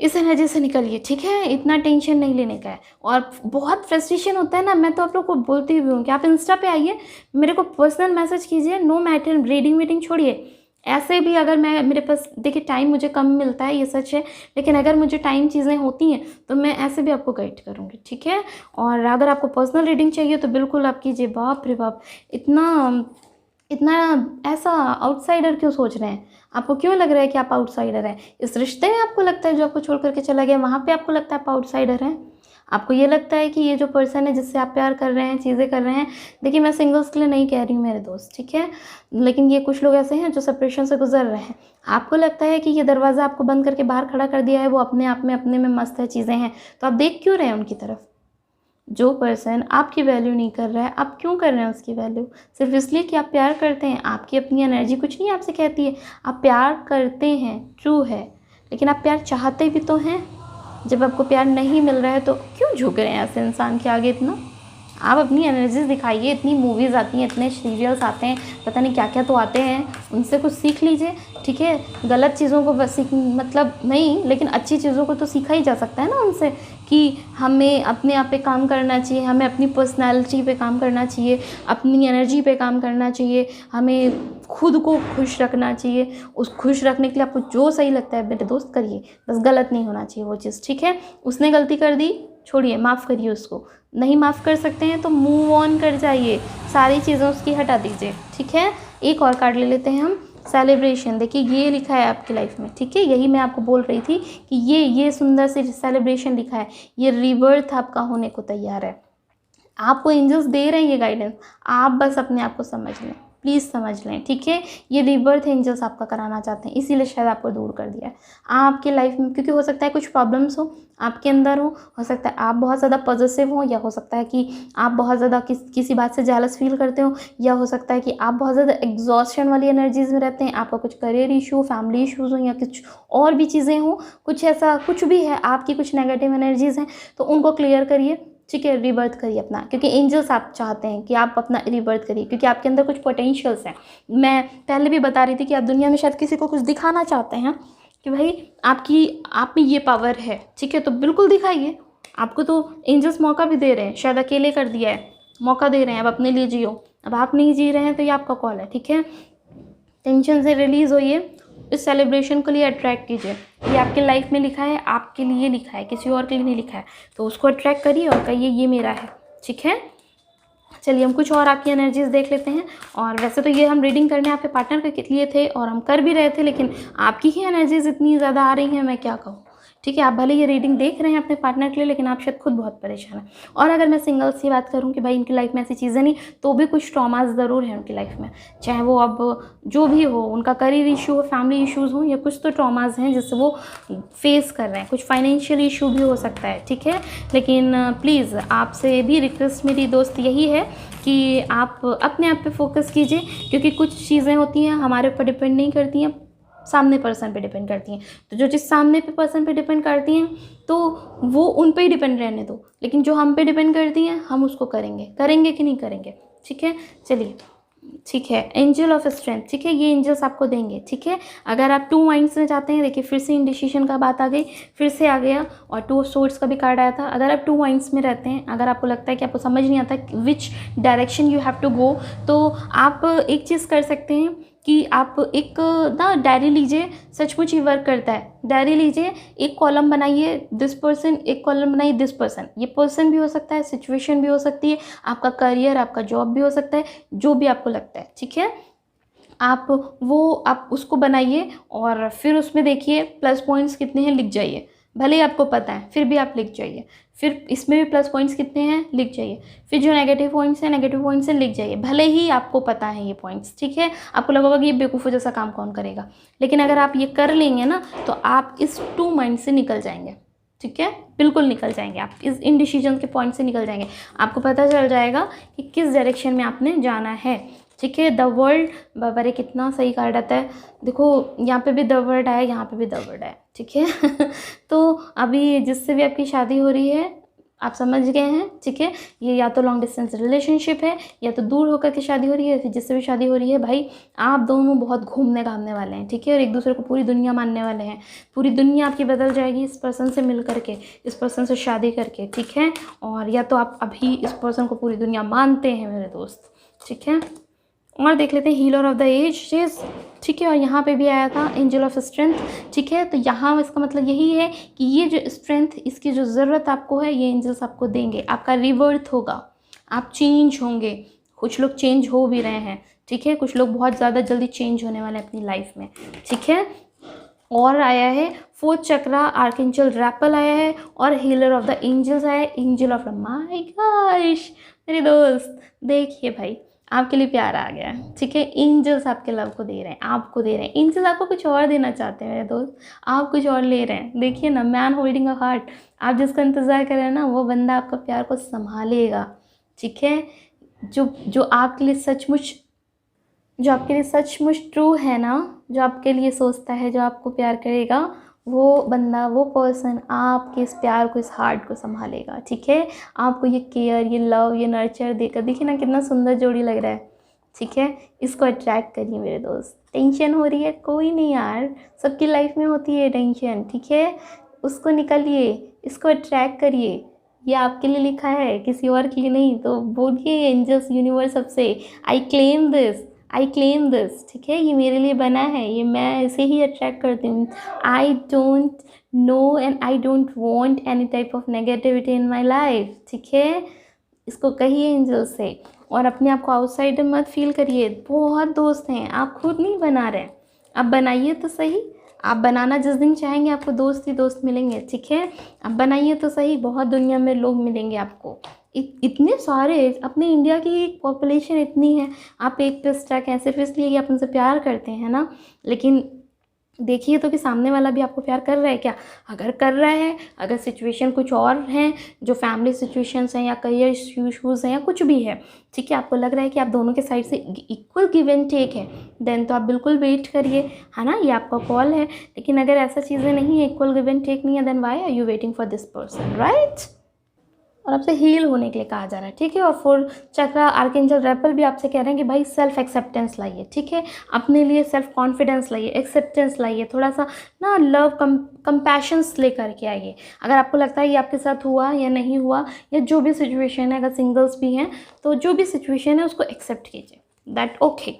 इस एनर्जी से निकलिए, ठीक है। इतना टेंशन नहीं लेने का है। और बहुत फ्रस्ट्रेशन होता है ना, मैं तो आप लोग को बोलती भी हूँ कि आप इंस्टा पे आइए, मेरे को पर्सनल मैसेज कीजिए, नो मैटर रीडिंग वीडिंग छोड़िए। ऐसे भी अगर मेरे पास देखिए टाइम मुझे कम मिलता है, ये सच है, लेकिन अगर मुझे टाइम चीज़ें होती हैं तो मैं ऐसे भी आपको गाइड करूँगी, ठीक है। और अगर आपको पर्सनल रीडिंग चाहिए तो बिल्कुल आप कीजिए। बाप रे बाप, इतना ऐसा आउटसाइडर क्यों सोच रहे हैं? आपको क्यों लग रहा है कि आप आउटसाइडर हैं? इस रिश्ते में आपको लगता है जो आपको छोड़ करके चला गया, वहाँ पे आपको लगता है आप आउटसाइडर हैं? आपको ये लगता है कि ये जो पर्सन है जिससे आप प्यार कर रहे हैं, चीज़ें कर रहे हैं, देखिए मैं सिंगल्स के लिए नहीं कह रही हूँ मेरे दोस्त, ठीक है, लेकिन ये कुछ लोग ऐसे हैं जो सेपरेशन से गुजर रहे हैं। आपको लगता है कि ये दरवाज़ा आपको बंद करके बाहर खड़ा कर दिया है, वो अपने आप में अपने में मस्त है, चीज़ें हैं, तो आप देख क्यों रहे हैं उनकी तरफ? जो पर्सन आपकी वैल्यू नहीं कर रहा है, आप क्यों कर रहे हैं उसकी वैल्यू? सिर्फ इसलिए कि आप प्यार करते हैं। आपकी अपनी एनर्जी कुछ नहीं आपसे कहती है, आप प्यार करते हैं, ट्रू है, लेकिन आप प्यार चाहते भी तो हैं। जब आपको प्यार नहीं मिल रहा है तो क्यों झुक रहे हैं ऐसे इंसान के आगे इतना? आप अपनी एनर्जीज दिखाइए। इतनी मूवीज़ आती हैं, इतने सीरियल्स आते हैं, पता नहीं क्या क्या तो आते हैं, उनसे कुछ सीख लीजिए, ठीक है। गलत चीज़ों को बस सीख मतलब नहीं, लेकिन अच्छी चीज़ों को तो सीखा ही जा सकता है ना उनसे, कि हमें अपने आप पे काम करना चाहिए, हमें अपनी पर्सनैलिटी पे काम करना चाहिए, अपनी एनर्जी पे काम करना चाहिए, हमें खुद को खुश रखना चाहिए। उस खुश रखने के लिए आपको जो सही लगता है मेरे दोस्त करिए, बस गलत नहीं होना चाहिए वो चीज़, ठीक है। उसने गलती कर दी, छोड़िए, माफ़ करिए उसको। नहीं माफ़ कर सकते हैं तो मूव ऑन कर जाइए, सारी चीज़ें उसकी हटा दीजिए, ठीक है। एक और कार्ड ले लेते हैं हम, सेलिब्रेशन। देखिए ये लिखा है आपकी लाइफ में, ठीक है, यही मैं आपको बोल रही थी कि ये सुंदर सी सेलिब्रेशन लिखा है, ये रिबर्थ आपका होने को तैयार है। आपको एंजल्स दे रहे हैं ये गाइडेंस, आप बस अपने आप को समझ लें, प्लीज़ समझ लें, ठीक है। ये रिबर्थ एंजल्स आपका कराना चाहते हैं, इसीलिए शायद आपको दूर कर दिया है आपके लाइफ में, क्योंकि हो सकता है कुछ प्रॉब्लम्स हो आपके अंदर हो सकता है आप बहुत ज़्यादा पॉजिटिव हो, या हो सकता है कि आप बहुत ज़्यादा किसी बात से जेलस फील करते हो, या हो सकता है कि आप बहुत ज़्यादा एग्जॉस्शन वाली एनर्जीज में रहते हैं, आपका कुछ करियर इशू, फैमिली इशूज़ हो, या कुछ और भी चीज़ें हो, कुछ ऐसा कुछ भी है, आपकी कुछ नेगेटिव एनर्जीज़ हैं, तो उनको क्लियर करिए, ठीक है। रिबर्थ करिए अपना, क्योंकि एंजल्स आप चाहते हैं कि आप अपना रिबर्थ करिए, क्योंकि आपके अंदर कुछ पोटेंशियल्स हैं। मैं पहले भी बता रही थी कि आप दुनिया में शायद किसी को कुछ दिखाना चाहते हैं कि भाई आप में ये पावर है, ठीक है, तो बिल्कुल दिखाइए। आपको तो एंजल्स मौका भी दे रहे हैं, शायद अकेले कर दिया है, मौका दे रहे हैं, अब अपने लिए जियो। अब आप नहीं जी रहे हैं तो ये आपका कॉल है, ठीक है। टेंशन से रिलीज़ होइए, इस सेलिब्रेशन को लिए अट्रैक्ट कीजिए। ये आपके लाइफ में लिखा है, आपके लिए लिखा है, किसी और के लिए नहीं लिखा है, तो उसको अट्रैक्ट करिए और कहिए ये मेरा है, ठीक है। चलिए हम कुछ और आपकी एनर्जीज देख लेते हैं। और वैसे तो ये हम रीडिंग करने आपके पार्टनर के लिए थे और हम कर भी रहे थे, लेकिन आपकी ही एनर्जीज इतनी ज़्यादा आ रही हैं, मैं क्या कहूँ, ठीक है। आप भले ये रीडिंग देख रहे हैं अपने पार्टनर के लिए, लेकिन आप शायद खुद बहुत परेशान हैं। और अगर मैं सिंगल्स की बात करूं कि भाई इनकी लाइफ में ऐसी चीज़ें नहीं, तो भी कुछ ट्रॉमास ज़रूर हैं उनकी लाइफ में, चाहे वो अब जो भी हो, उनका करियर इशू हो, फैमिली इशूज़ हो, या कुछ तो ट्रॉमास हैं जिससे वो फेस कर रहे हैं, कुछ फाइनेंशियल इशू भी हो सकता है, ठीक है। लेकिन प्लीज़ आपसे भी रिक्वेस्ट मेरी दोस्त यही है कि आप अपने आप पे फोकस कीजिए, क्योंकि कुछ चीज़ें होती हैं हमारे ऊपर डिपेंड नहीं करती हैं, सामने पर्सन पे डिपेंड करती हैं। तो जो चीज़ सामने पे पर्सन पे डिपेंड करती हैं तो वो उन पे ही डिपेंड रहने दो, लेकिन जो हम पे डिपेंड करती हैं हम उसको करेंगे कि नहीं करेंगे, ठीक है। चलिए, ठीक है, एंजल ऑफ स्ट्रेंथ, ठीक है, ये एंजल्स आपको देंगे, ठीक है। अगर आप 2 माइंड्स में जाते हैं, देखिए फिर से इंडिसीजन का बात आ गई, फिर से आ गया, और 2 ऑफ सोर्ड्स का भी कार्ड आया था। अगर आप 2 माइंड्स में रहते हैं, अगर आपको लगता है कि आपको समझ नहीं आता which direction you have to go, तो आप एक चीज़ कर सकते हैं कि आप एक ना डायरी लीजिए, सचमुच ही वर्क करता है। डायरी लीजिए, एक कॉलम बनाइए दिस पर्सन, एक कॉलम बनाइए दिस पर्सन। ये पर्सन भी हो सकता है, सिचुएशन भी हो सकती है, आपका करियर, आपका जॉब भी हो सकता है, जो भी आपको लगता है, ठीक है। आप उसको बनाइए और फिर उसमें देखिए प्लस पॉइंट्स कितने हैं, लिख जाइए। भले ही आपको पता है फिर भी आप लिख जाइए। फिर इसमें भी प्लस पॉइंट्स कितने हैं, लिख जाइए। फिर जो नेगेटिव पॉइंट्स हैं लिख जाइए, भले ही आपको पता है ये पॉइंट्स, ठीक है। आपको लगेगा कि ये बेवकूफ़ों जैसा काम कौन करेगा, लेकिन अगर आप ये कर लेंगे ना तो आप इस 2 माइंड से निकल जाएंगे, ठीक है, बिल्कुल निकल जाएंगे। आप इस इनडिसीजन के पॉइंट से निकल जाएंगे, आपको पता चल जाएगा कि किस डायरेक्शन में आपने जाना है, ठीक है। द वर्ल्ड, बाबा कितना सही कार्ड आता है, देखो यहाँ पे भी द वर्ल्ड आया, यहाँ पे भी द वर्ल्ड आया, ठीक है। तो अभी जिससे भी आपकी शादी हो रही है, आप समझ गए हैं, ठीक है। ये या तो लॉन्ग डिस्टेंस रिलेशनशिप है, या तो दूर होकर के शादी हो रही है, फिर जिससे भी शादी हो रही है, भाई आप दोनों बहुत घूमने घामने वाले हैं, ठीक है। और एक दूसरे को पूरी दुनिया मानने वाले हैं, पूरी दुनिया आपकी बदल जाएगी इस पर्सन से मिल करके, इस पर्सन से शादी करके, ठीक है। और या तो आप अभी इस पर्सन को पूरी दुनिया मानते हैं मेरे दोस्त, ठीक है। और देख लेते हैं हीलर ऑफ द एजेस, ठीक है। और यहाँ पे भी आया था एंजल ऑफ स्ट्रेंथ, ठीक है। तो यहाँ इसका मतलब यही है कि ये जो स्ट्रेंथ, इसकी जो ज़रूरत आपको है, ये एंजल्स आपको देंगे। आपका रिवर्थ होगा, आप चेंज होंगे, कुछ लोग चेंज हो भी रहे हैं, ठीक है। कुछ लोग बहुत ज़्यादा जल्दी चेंज होने वाले हैं अपनी लाइफ में, ठीक है। और आया है फोर्थ चक्रा आर्कएंजल रैपल आया है और हीलर ऑफ द एंजल्स आया है, एंजल ऑफ माय गॉश मेरे दोस्त देखिए भाई आपके लिए प्यार आ गया है, ठीक है। एंजल्स आपके लव को दे रहे हैं, आपको दे रहे हैं, एंजल्स आपको कुछ और देना चाहते हैं मेरे दोस्त, आप कुछ और ले रहे हैं। देखिए ना, मैन होल्डिंग अ हार्ट, आप जिसका इंतज़ार कर रहे हैं ना वो बंदा आपका प्यार को संभालेगा, ठीक है। जो जो आपके लिए सचमुच जो आपके लिए सचमुच ट्रू है ना, जो आपके लिए सोचता है, जो आपको प्यार करेगा, वो बंदा, वो पर्सन आपके इस प्यार को, इस हार्ट को संभालेगा, ठीक है। आपको ये केयर, ये लव, ये नर्चर देकर, देखिए ना कितना सुंदर जोड़ी लग रहा है, ठीक है। इसको अट्रैक्ट करिए मेरे दोस्त। टेंशन हो रही है, कोई नहीं यार, सबकी लाइफ में होती है टेंशन, ठीक है। उसको निकालिए, इसको अट्रैक्ट करिए, ये आपके लिए लिखा है, किसी और के लिए नहीं। तो बोलिए एंजल्स, यूनिवर्स सबसे, I claim this, I claim this, ठीक है। ये मेरे लिए बना है, ये मैं इसे ही अट्रैक्ट करती हूँ। I don't know and I don't want any type of negativity in my life, ठीक है। इसको कहिए एंजल से, और अपने आप को आउटसाइडर मत फील करिए। बहुत दोस्त हैं, आप खुद नहीं बना रहे, आप बनाइए तो सही। आप बनाना जिस दिन चाहेंगे आपको दोस्त ही दोस्त मिलेंगे, ठीक है। आप बनाइए तो सही, बहुत दुनिया में लोग मिलेंगे आपको, इतने सारे, अपने इंडिया की पॉपुलेशन इतनी है, आप एक पे स्टक हैं सिर्फ इसलिए कि आप उनसे प्यार करते हैं ना। लेकिन देखिए तो कि सामने वाला भी आपको प्यार कर रहा है क्या। अगर कर रहा है, अगर सिचुएशन कुछ और हैं, जो फैमिली सिचुएशंस हैं या करियर इश्यूज़ हैं या कुछ भी है, ठीक है, आपको लग रहा है कि आप दोनों के साइड से इक्वल गिव एंड टेक है, देन तो आप बिल्कुल वेट करिए, है ना, ये आपका कॉल है। लेकिन अगर ऐसा चीज़ें नहीं है, इक्वल गिव एंड टेक नहीं है, then why are you waiting for this person, right. और आपसे हील होने के लिए कहा जा रहा है, ठीक है। और फोर चक्रा आर्कएंजल रैपल भी आपसे कह रहे हैं कि भाई सेल्फ एक्सेप्टेंस लाइए, ठीक है। अपने लिए सेल्फ कॉन्फिडेंस लाइए, एक्सेप्टेंस लाइए, थोड़ा सा ना लव कंपैशंस लेकर के आइए। अगर आपको लगता है ये आपके साथ हुआ या नहीं हुआ, या जो भी सिचुएशन है, अगर सिंगल्स भी हैं तो जो भी सिचुएशन है उसको एक्सेप्ट कीजिए, that okay,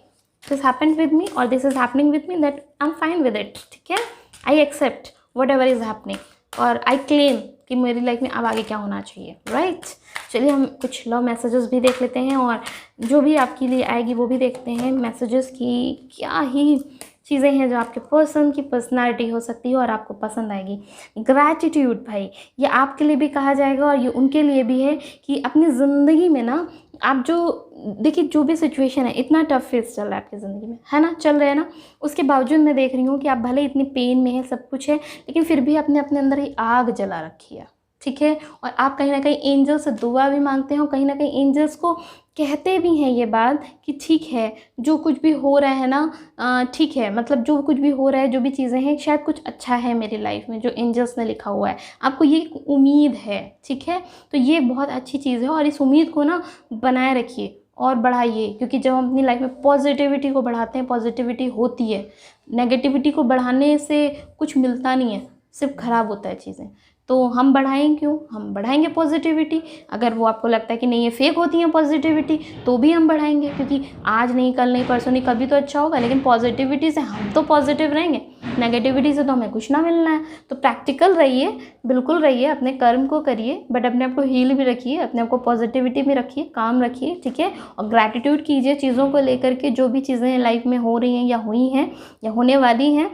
this happened with me और this is happening with me, that I am fine with it, ठीक है। I accept whatever is happening और आई क्लेम कि मेरी लाइफ में अब आगे क्या होना चाहिए, राइट। चलिए हम कुछ लव मैसेजेस भी देख लेते हैं और जो भी आपके लिए आएगी वो भी देखते हैं। मैसेजेस की क्या ही चीज़ें हैं जो आपके पर्सन की पर्सनालिटी हो सकती है और आपको पसंद आएगी। ग्रैटिट्यूड, भाई ये आपके लिए भी कहा जाएगा और ये उनके लिए भी है कि अपनी ज़िंदगी में ना आप जो देखिए, जो भी सिचुएशन है, इतना टफ फेस चल रहा है आपकी ज़िंदगी में, है ना, चल रहा है ना, उसके बावजूद मैं देख रही हूँ कि आप भले इतनी पेन में है, सब कुछ है, लेकिन फिर भी आपने अपने अंदर ही आग जला रखी है, ठीक है। और आप कहीं ना कहीं एंजल्स से दुआ भी मांगते हो, कहीं ना कहीं एंजल्स को कहते भी हैं ये बात कि ठीक है, जो कुछ भी हो रहा है ना, ठीक है, मतलब जो कुछ भी हो रहा है, जो भी चीज़ें हैं, शायद कुछ अच्छा है मेरी लाइफ में, जो एंजल्स ने लिखा हुआ है, आपको ये उम्मीद है, ठीक है। तो ये बहुत अच्छी चीज़ है और इस उम्मीद को ना बनाए रखिए और बढ़ाइए, क्योंकि जब हम अपनी लाइफ में पॉजिटिविटी को बढ़ाते हैं, पॉजिटिविटी होती है। नेगेटिविटी को बढ़ाने से कुछ मिलता नहीं है, सिर्फ ख़राब होता है चीज़ें। तो हम बढ़ाएं क्यों, हम बढ़ाएंगे पॉजिटिविटी। अगर वो आपको लगता है कि नहीं ये फेक होती है पॉजिटिविटी, तो भी हम बढ़ाएंगे, क्योंकि आज नहीं, कल नहीं, परसों नहीं, कभी तो अच्छा होगा। लेकिन पॉजिटिविटी से हम तो पॉजिटिव रहेंगे, नेगेटिविटी से तो हमें कुछ ना मिलना है। तो प्रैक्टिकल रहिए, बिल्कुल रहिए, अपने कर्म को करिए, बट अपने आप को हील भी रखिए, अपने आप को पॉजिटिविटी में रखिए, काम रखिए, ठीक है। और ग्रैटिट्यूड कीजिए चीज़ों को लेकर के, जो भी चीज़ें लाइफ में हो रही हैं या हुई हैं या होने वाली हैं।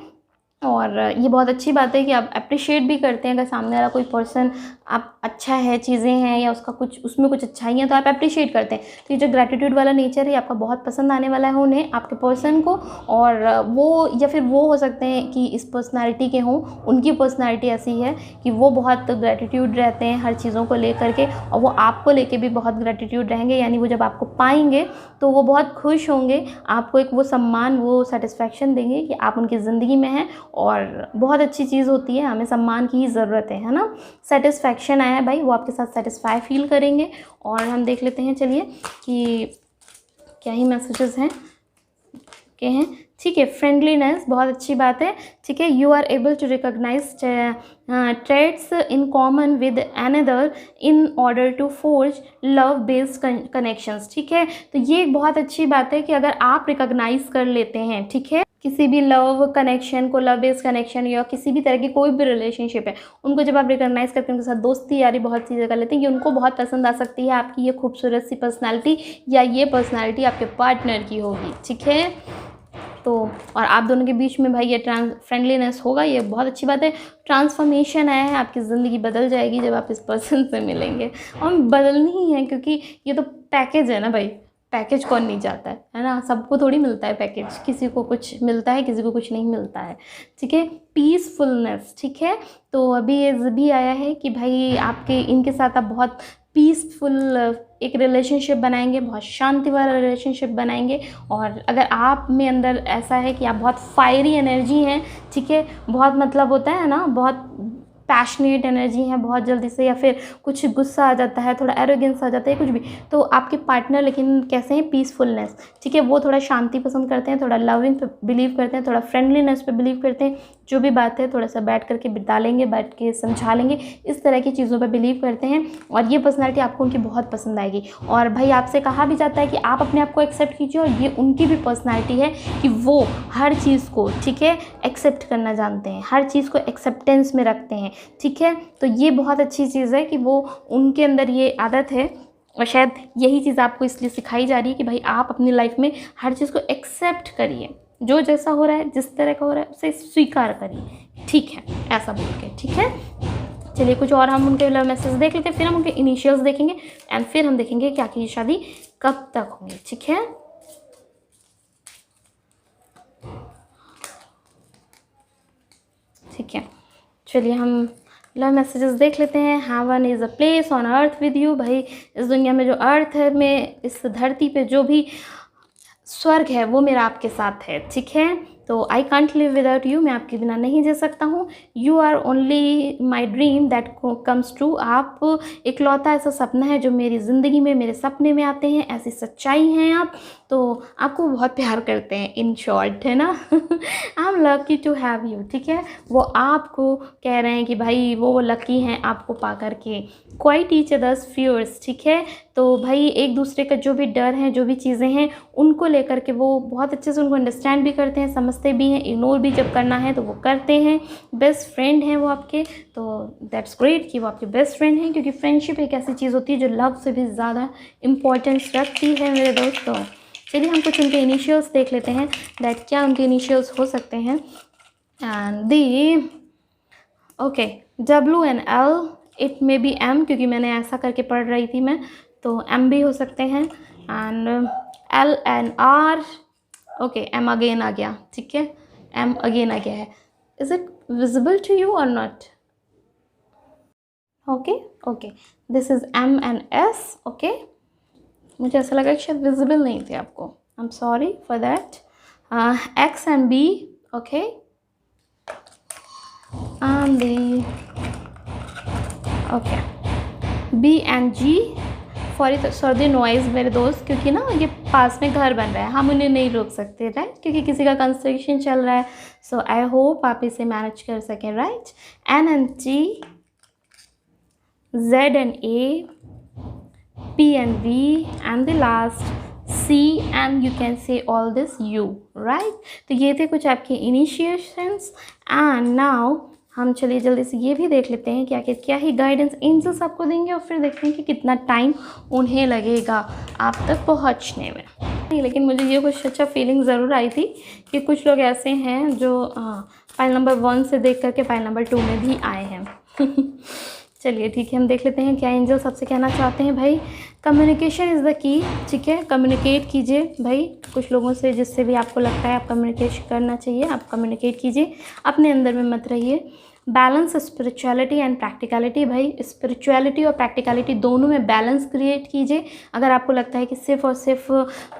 और ये बहुत अच्छी बात है कि आप अप्रिशिएट भी करते हैं, अगर सामने वाला कोई पर्सन आप अच्छा है, चीज़ें हैं या उसका कुछ, उसमें कुछ अच्छाई है, तो आप अप्रिशिएट करते हैं। तो ये जो ग्रैटिट्यूड वाला नेचर है आपका बहुत पसंद आने वाला है उन्हें, आपके पर्सन को। और वो या फिर वो हो सकते हैं कि इस पर्सनालिटी के हों, उनकी पर्सनालिटी ऐसी है कि वो बहुत ग्रैटिट्यूड रहते हैं हर चीज़ों को लेकर के, और वो आपको लेके भी बहुत ग्रैटिट्यूड रहेंगे। यानी वो जब आपको पाएंगे तो वो बहुत खुश होंगे, आपको एक वो सम्मान, वो सेटिस्फैक्शन देंगे कि आप उनकी ज़िंदगी में हैं। और बहुत अच्छी चीज़ होती है, हमें सम्मान की ही ज़रूरत है ना। सेटिस्फैक्शन आया है भाई, वो आपके साथ सेटिस्फाई फील करेंगे। और हम देख लेते हैं, चलिए कि क्या ही मैसेजेस हैं के हैं, ठीक है। फ्रेंडलीनेस बहुत अच्छी बात है, ठीक है। You are able to recognize traits in common with another in order to forge love based connections, ठीक है। तो ये एक बहुत अच्छी बात है कि अगर आप रिकॉग्नाइज कर लेते हैं, ठीक है, किसी भी लव कनेक्शन को, लव बेस्ड कनेक्शन या किसी भी तरह की कोई भी रिलेशनशिप है, उनको जब आप रिकॉग्नाइज करते हैं, उनके साथ दोस्ती यारी बहुत चीज़ें कर लेते हैं, ये उनको बहुत पसंद आ सकती है आपकी ये खूबसूरत सी पर्सनैलिटी, या ये पर्सनैलिटी आपके पार्टनर की होगी, ठीक है। तो और आप दोनों के बीच में भाई ये फ्रेंडलीनेस होगा, ये बहुत अच्छी बात है। ट्रांसफॉर्मेशन है, आपकी ज़िंदगी बदल जाएगी जब आप इस पर्सन से मिलेंगे। और बदलनी ही है, क्योंकि ये तो पैकेज है ना भाई, पैकेज कौन नहीं चाहता है ना। सबको थोड़ी मिलता है पैकेज, किसी को कुछ मिलता है, किसी को कुछ नहीं मिलता है, ठीक है। पीसफुलनेस, ठीक है। तो अभी ये भी आया है कि भाई आपके इनके साथ आप बहुत पीसफुल एक रिलेशनशिप बनाएंगे, बहुत शांति वाला रिलेशनशिप बनाएंगे। और अगर आप में अंदर ऐसा है कि आप बहुत फायरी एनर्जी हैं, ठीक है, बहुत मतलब होता है ना, बहुत पैशनेट एनर्जी है बहुत जल्दी से, या फिर कुछ गुस्सा आ जाता है, थोड़ा एरोगेंस आ जाता है, कुछ भी, तो आपके पार्टनर लेकिन कैसे हैं, पीसफुलनेस, ठीक है। वो थोड़ा शांति पसंद करते हैं, थोड़ा लविंग पे बिलीव करते हैं, थोड़ा फ्रेंडलीनेस पे बिलीव करते हैं। जो भी बात है थोड़ा सा बैठ करके बिता लेंगे, बैठ के समझा लेंगे, इस तरह की चीज़ों पर बिलीव करते हैं। और ये पर्सनैलिटी आपको उनकी बहुत पसंद आएगी। और भाई आपसे कहा भी जाता है कि आप अपने आप को एक्सेप्ट कीजिए, और ये उनकी भी पर्सनैलिटी है कि वो हर चीज़ को, ठीक है, एक्सेप्ट करना जानते हैं, हर चीज़ को एक्सेप्टेंस में रखते हैं, ठीक है। तो ये बहुत अच्छी चीज़ है कि वो उनके अंदर ये आदत है। और शायद यही चीज़ आपको इसलिए सिखाई जा रही है कि भाई आप अपनी लाइफ में हर चीज़ को एक्सेप्ट करिए, जो जैसा हो रहा है, जिस तरह का हो रहा है उसे स्वीकार करिए, ठीक है, ऐसा बोल के, ठीक है। चलिए कुछ और हम उनके लव मैसेज देख लेते हैं, फिर हम उनके इनिशियल्स देखेंगे, एंड फिर हम देखेंगे कि आखिर ये शादी कब तक होगी, ठीक है। ठीक है, चलिए हम लव मैसेजेस देख लेते हैं। Heaven is a place on earth with you. भाई इस दुनिया में जो अर्थ है, में इस धरती पे जो भी स्वर्ग है वो मेरा आपके साथ है, ठीक है। तो I can't live without you, मैं आपके बिना नहीं जी सकता हूँ। You are only my dream that comes true. आप इकलौता ऐसा सपना है जो मेरी ज़िंदगी में, मेरे सपने में आते हैं, ऐसी सच्चाई हैं आप। तो आपको बहुत प्यार करते हैं, इन शॉर्ट, है ना। I am lucky to have you, ठीक है। वो आपको कह रहे हैं कि भाई वो लकी हैं आपको पा करके। क्वाइट ईच अदर्स फियर्स, ठीक है। तो भाई एक दूसरे का जो भी डर है, जो भी चीज़ें हैं, उनको लेकर के वो बहुत अच्छे से उनको अंडरस्टैंड भी करते हैं, समझते भी हैं, इग्नोर भी जब करना है तो वो करते हैं। बेस्ट फ्रेंड हैं वो आपके, तो दैट्स ग्रेट कि वो आपके बेस्ट फ्रेंड हैं, क्योंकि फ्रेंडशिप एक ऐसी चीज़ होती है जो लव से भी ज़्यादा इम्पोर्टेंस रखती है मेरे दोस्तों। चलिए हम कुछ उनके इनिशियल्स देख लेते हैं, दैट क्या उनके इनिशियल्स हो सकते हैं। And the okay, WNL, it may be M, क्योंकि मैंने ऐसा करके पढ़ रही थी मैं, तो M भी हो सकते हैं। And LNR, okay, M again आ गया, ठीक है, M अगेन आ गया है। Is it visible to you और not? Okay okay, this is M and S, okay. मुझे ऐसा लगा कि शायद विजिबल नहीं थे आपको, I am sorry for that. X and B, ओके, and the okay, B and G, for the noise मेरे दोस्त, क्योंकि ना ये पास में घर बन रहा है, हम उन्हें नहीं रोक सकते, राइट, क्योंकि किसी का कंस्ट्रक्शन चल रहा है। सो आई होप आप इसे मैनेज कर सकें, right. N and T, Z and A, P and V, and the last C, and you can say all this U, right। तो ये थे कुछ आपके इनिशिएशंस। एंड नाउ हम चलिए जल्दी से ये भी देख लेते हैं कि आखिर क्या ही गाइडेंस एंजल्स आपको देंगे, और फिर देखते हैं कि कितना टाइम उन्हें लगेगा आप तक पहुंचने में। लेकिन मुझे ये कुछ अच्छा फीलिंग ज़रूर आई थी कि कुछ लोग ऐसे हैं जो फाइल नंबर 1 से देख करके फाइल नंबर 2 में भी आए हैं। चलिए ठीक है, हम देख लेते हैं क्या एंजल सबसे कहना चाहते हैं। भाई कम्युनिकेशन इज़ द की, ठीक है, कम्युनिकेट कीजिए भाई कुछ लोगों से, जिससे भी आपको लगता है आप कम्युनिकेट करना चाहिए, आप कम्युनिकेट कीजिए, अपने अंदर में मत रहिए। बैलेंस स्पिरिचुअलिटी एंड प्रैक्टिकलिटी, भाई स्पिरिचुअलिटी और प्रैक्टिकलिटी दोनों में बैलेंस क्रिएट कीजिए। अगर आपको लगता है कि सिर्फ़ और सिर्फ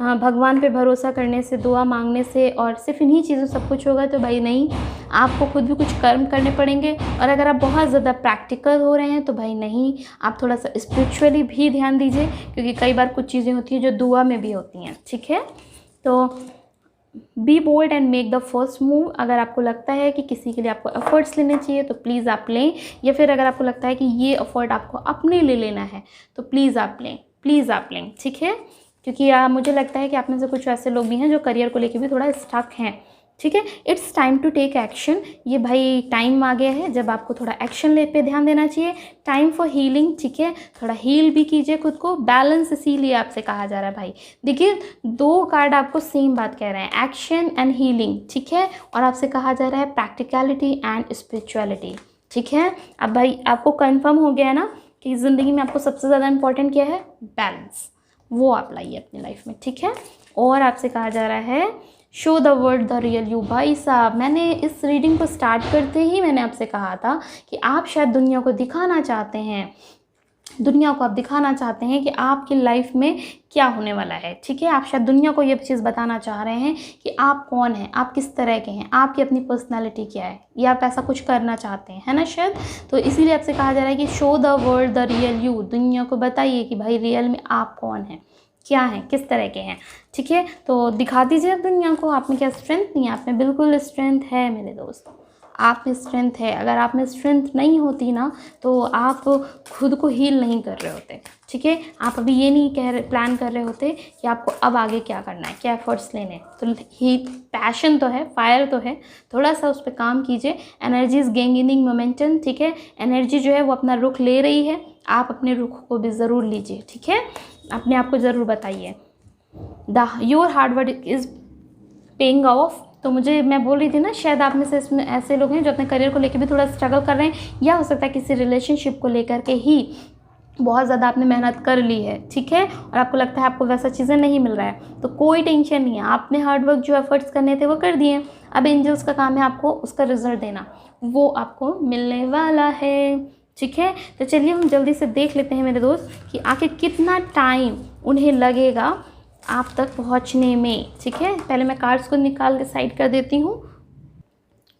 भगवान पे भरोसा करने से, दुआ मांगने से और सिर्फ इन्हीं चीज़ों सब कुछ होगा, तो भाई नहीं, आपको खुद भी कुछ कर्म करने पड़ेंगे। और अगर आप बहुत ज़्यादा प्रैक्टिकल हो रहे हैं तो भाई नहीं, आप थोड़ा सा स्पिरिचुअली भी ध्यान दीजिए, क्योंकि कई बार कुछ चीज़ें होती हैं जो दुआ में भी होती हैं, ठीक है। तो be bold and make the first move. अगर आपको लगता है कि किसी के लिए आपको एफर्ट्स लेने चाहिए तो प्लीज़ आप लें, या फिर अगर आपको लगता है कि ये एफर्ट आपको अपने लिए लेना है तो प्लीज़ आप लें, प्लीज़ आप लें, ठीक है। क्योंकि मुझे लगता है कि आप में से कुछ ऐसे लोग भी हैं जो करियर को लेकर भी थोड़ा स्टक हैं, ठीक है। It's time to take action, ये भाई टाइम आ गया है जब आपको थोड़ा एक्शन ले पे ध्यान देना चाहिए। टाइम फॉर हीलिंग, ठीक है, थोड़ा हील भी कीजिए खुद को। बैलेंस इसीलिए आपसे कहा जा रहा है भाई। देखिए 2 कार्ड आपको सेम बात कह रहे हैं, एक्शन एंड हीलिंग, ठीक है। और आपसे कहा जा रहा है प्रैक्टिकलिटी एंड स्पिरिचुअलिटी, ठीक है। अब भाई आपको कंफर्म हो गया है ना कि ज़िंदगी में आपको सबसे ज़्यादा इंपॉर्टेंट क्या है, बैलेंस, वो आप लाइए अपनी लाइफ में, ठीक है। और आपसे कहा जा रहा है show the world the real you. भाई साहब, मैंने इस रीडिंग को स्टार्ट करते ही मैंने आपसे कहा था कि आप शायद दुनिया को दिखाना चाहते हैं, दुनिया को आप दिखाना चाहते हैं कि आपकी लाइफ में क्या होने वाला है, ठीक है। आप शायद दुनिया को ये चीज़ बताना चाह रहे हैं कि आप कौन हैं, आप किस तरह के हैं, आपकी अपनी पर्सनालिटी क्या है, या आप ऐसा कुछ करना चाहते हैं, है ना शायद। तो इसीलिए आपसे कहा जा रहा है कि show the world the real you, दुनिया को बताइए कि भाई रियल में आप कौन हैं, क्या हैं, किस तरह के हैं, ठीक है। तो दिखा दीजिए दुनिया को आप में क्या स्ट्रेंथ नहीं है, आप में बिल्कुल स्ट्रेंथ है मेरे दोस्त, आप में स्ट्रेंथ है। अगर आप में स्ट्रेंथ नहीं होती ना तो आप खुद को हील नहीं कर रहे होते, ठीक है। आप अभी ये नहीं प्लान कर रहे होते कि आपको अब आगे क्या करना है, क्या एफर्ट्स लेने हैं। तो ही पैशन तो है, फायर तो है, थोड़ा सा उस पर काम कीजिए। एनर्जी इज़ गेनिंग मोमेंटम, ठीक है। एनर्जी जो है वो अपना रुख ले रही है, आप अपने रुख को भी ज़रूर लीजिए, ठीक है। अपने आप को ज़रूर बताइए your hard work is paying off. तो मैं बोल रही थी ना, शायद आप में से इसमें ऐसे लोग हैं जो अपने करियर को लेकर भी थोड़ा स्ट्रगल कर रहे हैं, या हो सकता है किसी रिलेशनशिप को लेकर के ही बहुत ज़्यादा आपने मेहनत कर ली है, ठीक है, और आपको लगता है आपको वैसा चीज़ें नहीं मिल रहा है। तो कोई टेंशन नहीं है, आपने हार्ड वर्क जो एफर्ट्स करने थे वो कर दिए। अब एंजल्स का काम है आपको उसका रिजल्ट देना, वो आपको मिलने वाला है, ठीक है। तो चलिए हम जल्दी से देख लेते हैं मेरे दोस्त कि आखिर कितना टाइम उन्हें लगेगा आप तक पहुंचने में, ठीक है। पहले मैं कार्ड्स को निकाल के साइड कर देती हूँ।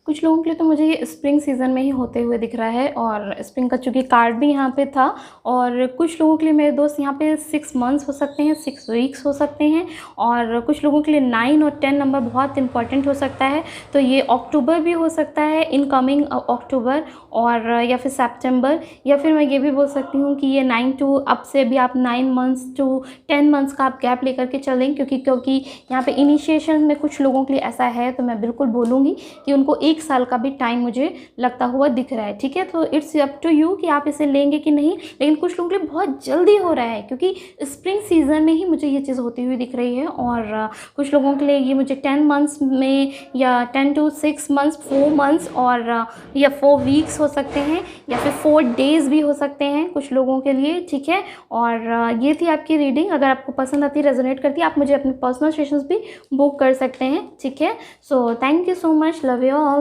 कुछ लोगों के लिए तो मुझे ये स्प्रिंग सीज़न में ही होते हुए दिख रहा है, और स्प्रिंग का चूँकि कार्ड भी यहाँ पे था। और कुछ लोगों के लिए मेरे दोस्त यहाँ पे 6 मंथ्स हो सकते हैं, 6 वीक्स हो सकते हैं, और कुछ लोगों के लिए 9 और 10 नंबर बहुत इंपॉर्टेंट हो सकता है। तो ये अक्टूबर भी हो सकता है, इनकमिंग अक्टूबर, और या फिर सितंबर, या फिर मैं ये भी बोल सकती हूँ कि ये 9 टू अब से भी आप 9 मंथ्स टू 10 मंथ्स का आप गैप लेकर के चलें, क्योंकि यहाँ पे इनिशिएशन में कुछ लोगों के लिए ऐसा है। तो मैं बिल्कुल बोलूँगी कि उनको 1 साल का भी टाइम मुझे लगता हुआ दिख रहा है, ठीक है। तो इट्स अप टू यू कि आप इसे लेंगे कि नहीं। लेकिन कुछ लोगों के लिए बहुत जल्दी हो रहा है, क्योंकि स्प्रिंग सीजन में ही मुझे ये चीज़ होती हुई दिख रही है। और कुछ लोगों के लिए ये मुझे 10 मंथ्स में, या 10 to 6 मंथ्स, 4 मंथ्स, और या 4 वीक्स हो सकते हैं, या फिर 4 डेज़ भी हो सकते हैं कुछ लोगों के लिए, ठीक है। और ये थी आपकी रीडिंग। अगर आपको पसंद आती, रेजोनेट करती है, आप मुझे अपने पर्सनल सेशंस भी बुक कर सकते हैं, ठीक है। So thank you so much, love you all.